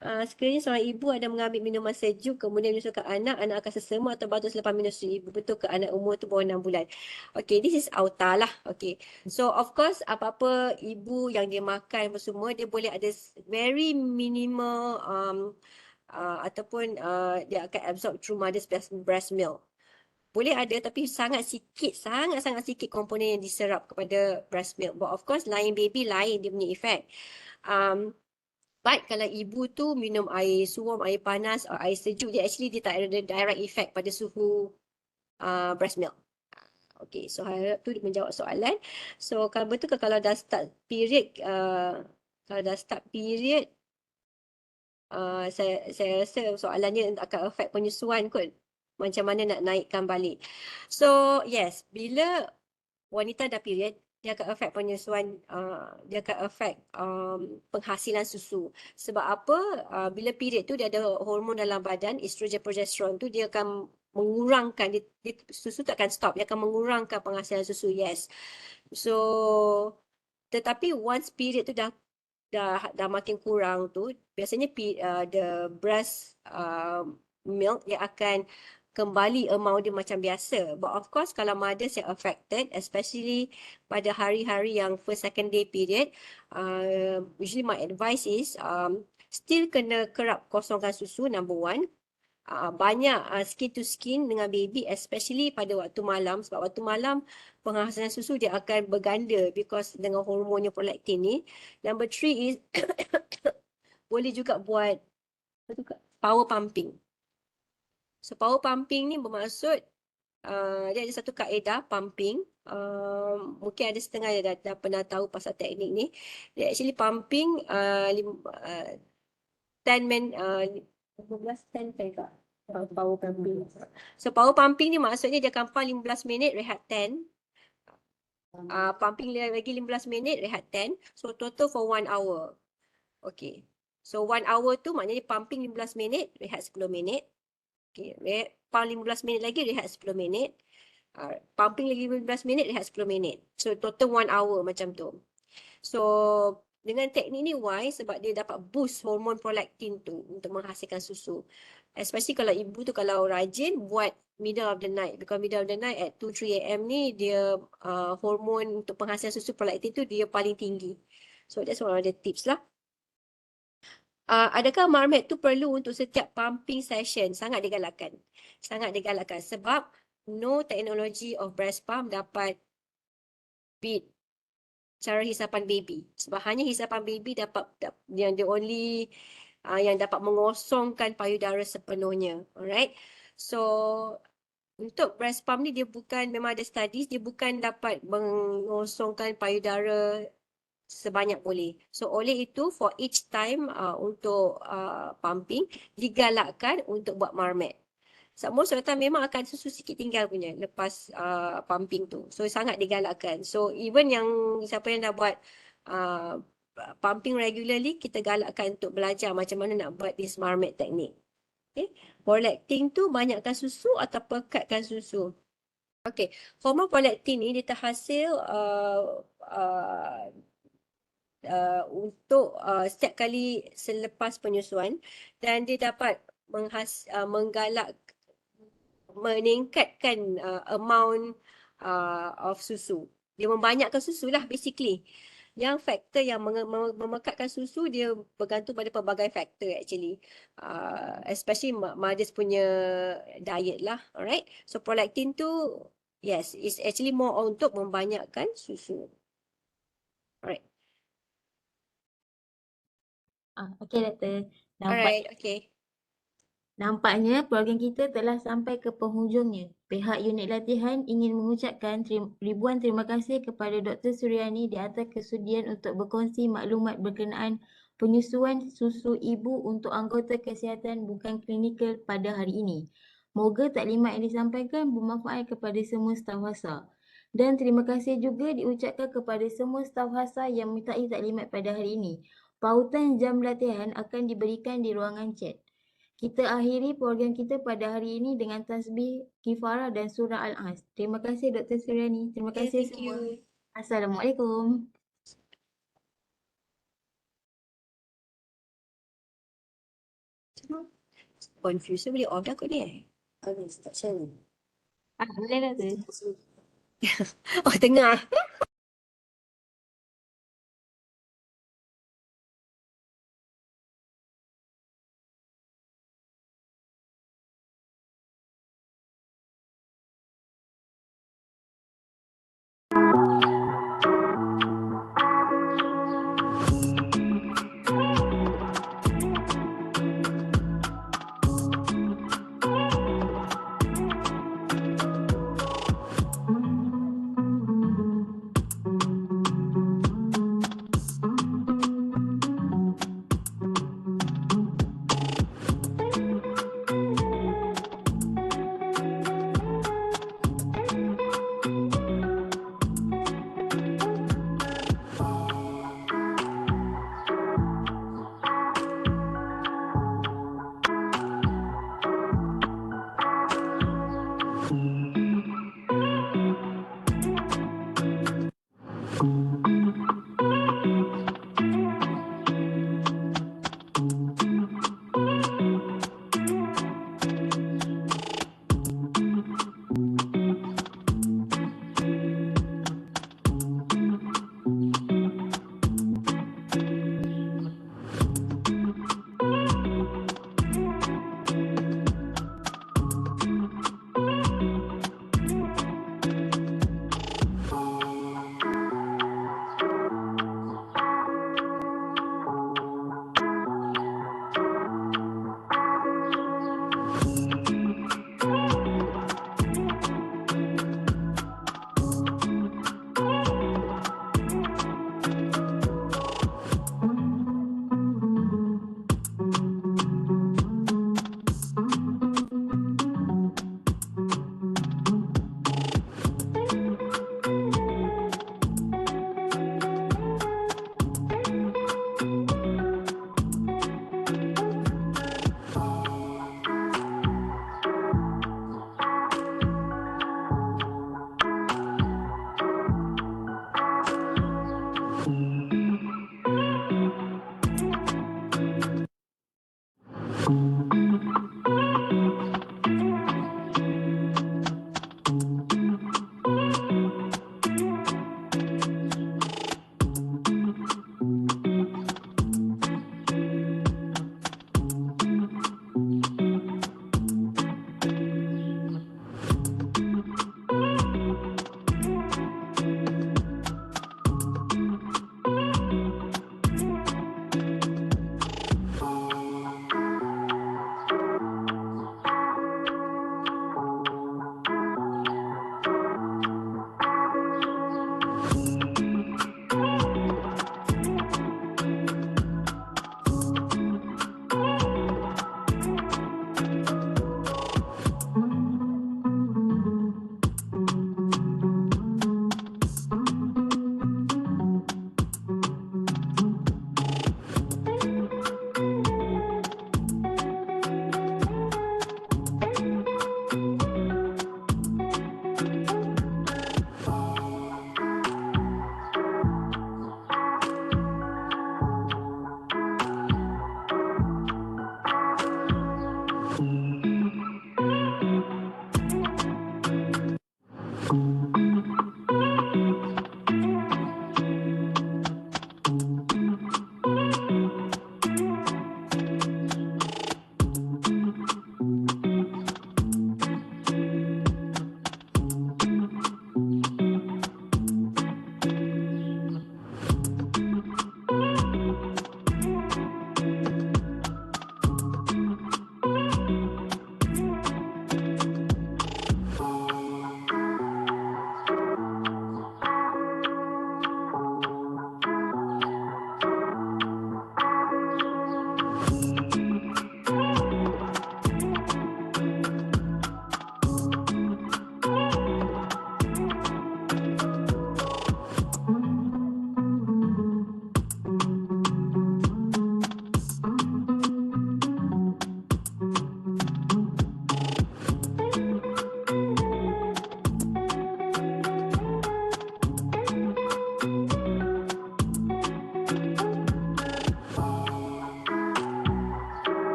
Sekiranya seorang ibu ada mengambil minuman sejuk kemudian menyusukan anak akan sesama atau batuk selepas minum susu ibu. Betul ke anak umur tu bawah 6 bulan? Okay, this is auta lah. Okay. So of course apa-apa ibu yang dia makan semua, dia boleh ada very minimal ataupun dia akan absorb through mother's breast milk. Boleh ada tapi sangat sikit komponen yang diserap kepada breast milk. But of course lain baby lain dia punya effect. But kalau ibu tu minum air suam, air panas, air sejuk, dia tak ada direct effect pada suhu breast milk. Okay, so harap tu menjawab soalan. So kalau betul ke kalau dah start period, saya rasa soalannya akan affect penyusuan kot. Macam mana nak naikkan balik. So yes, bila wanita dah period, dia akan affect penyusuan, dia akan affect penghasilan susu. Sebab apa? Bila period tu dia ada hormon dalam badan, estrogen, progesteron tu dia akan mengurangkan, susu tak akan stop, dia akan mengurangkan penghasilan susu, yes. So, tetapi once period tu dah makin kurang tu, biasanya the breast milk dia akan kembali amount dia macam biasa. But of course kalau mothers yang affected, especially pada hari-hari yang first, second day period, usually my advice is still kena kerap kosongkan susu, number one. banyak skin to skin dengan baby, especially pada waktu malam, sebab waktu malam penghasilan susu dia akan berganda because dengan hormonnya prolaktin ni. Number 3 is boleh juga buat power pumping. So power pumping ni bermaksud dia ada satu kaedah pumping. Mungkin ada setengah yang dah pernah tahu pasal teknik ni. Dia actually pumping 15 kan kak? Power pumping. So power pumping ni maksudnya dia akan pump 15 minit, rehat 10. Pumping lagi 15 minit, rehat 10. So total for 1 hour. Okay. So 1 hour tu maknanya pumping 15 minit, rehat 10 minit. Okay. Pump 15 minit lagi, rehat 10 minit. Pumping lagi 15 minit, rehat 10 minit. So total 1 hour macam tu. So dengan teknik ni why? Sebab dia dapat boost hormon prolaktin tu untuk menghasilkan susu. Especially kalau ibu tu kalau rajin buat middle of the night. Because middle of the night at 2-3 AM ni dia hormon untuk penghasilan susu prolaktin tu dia paling tinggi. So that's one of the tips lah. Adakah Marmet tu perlu untuk setiap pumping session? Sangat digalakkan. Sangat digalakkan sebab no technology of breast pump dapat beat cara hisapan baby. Sebab hanya hisapan baby dapat yang the only yang dapat mengosongkan payudara sepenuhnya. Alright. So untuk breast pump ni dia bukan, memang ada studies, dia bukan dapat mengosongkan payudara sebanyak boleh. So oleh itu for each time untuk pumping digalakkan untuk buat Marmet. Most of the time memang akan susu sikit tinggal punya lepas pumping tu. So sangat digalakkan. So even yang siapa yang dah buat pumping regularly, kita galakkan untuk belajar macam mana nak buat this Marmet technique. Okay. Prolaktin tu banyakkan susu atau pekatkan susu. Okay. Hormon prolaktin ni dia terhasil untuk setiap kali selepas penyusuan dan dia dapat meningkatkan amount of susu. Dia membanyakkan susu lah basically. Yang faktor yang memekatkan susu dia bergantung pada pelbagai faktor actually. Especially mothers punya diet lah. Alright. So prolaktin tu yes, it's actually more untuk membanyakkan susu. Alright. Okey doktor. Alright, okay. Nampaknya program kita telah sampai ke penghujungnya. Pihak unit latihan ingin mengucapkan ribuan terima kasih kepada Dr. Suryani di atas kesudian untuk berkongsi maklumat berkenaan penyusuan susu ibu untuk anggota kesihatan bukan klinikal pada hari ini. Moga taklimat yang disampaikan bermanfaat kepada semua staf HASA. Dan terima kasih juga diucapkan kepada semua staf HASA yang menyertai taklimat pada hari ini. Pautan jam latihan akan diberikan di ruangan chat. Kita akhiri program kita pada hari ini dengan tasbih, kifarah dan surah Al-As. Terima kasih Dr. Suryani. Terima Okay, kasih thank semua. you. Assalamualaikum. Confused boleh off dah kot ni Okay, start sharing. Boleh Doktor? Oh tengah.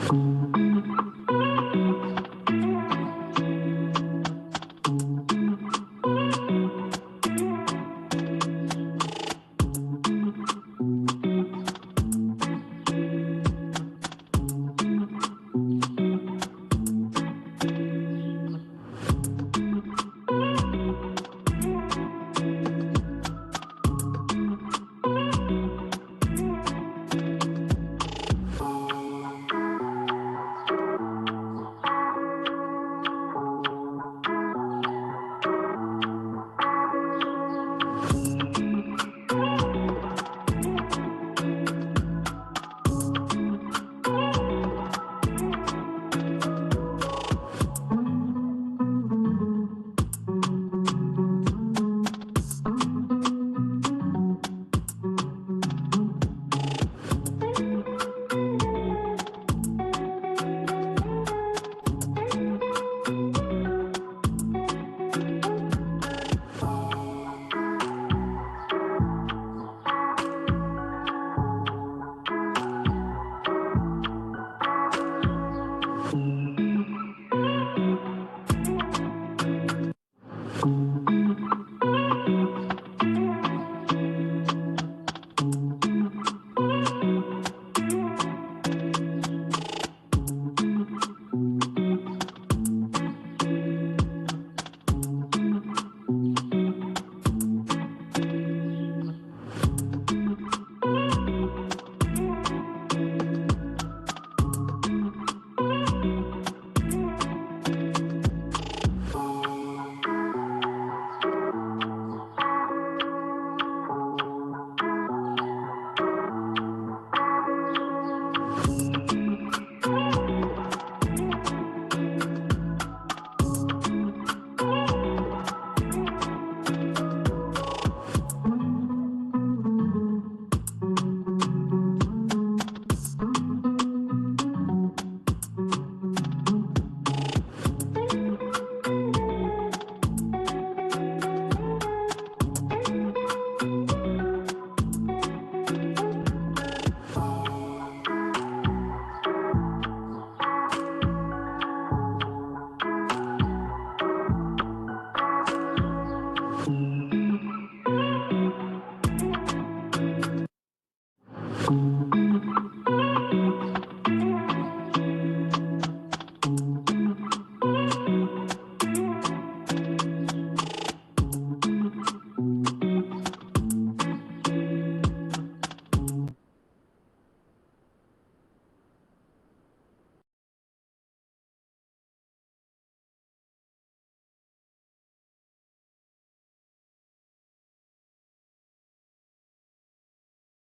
Assalamualaikum.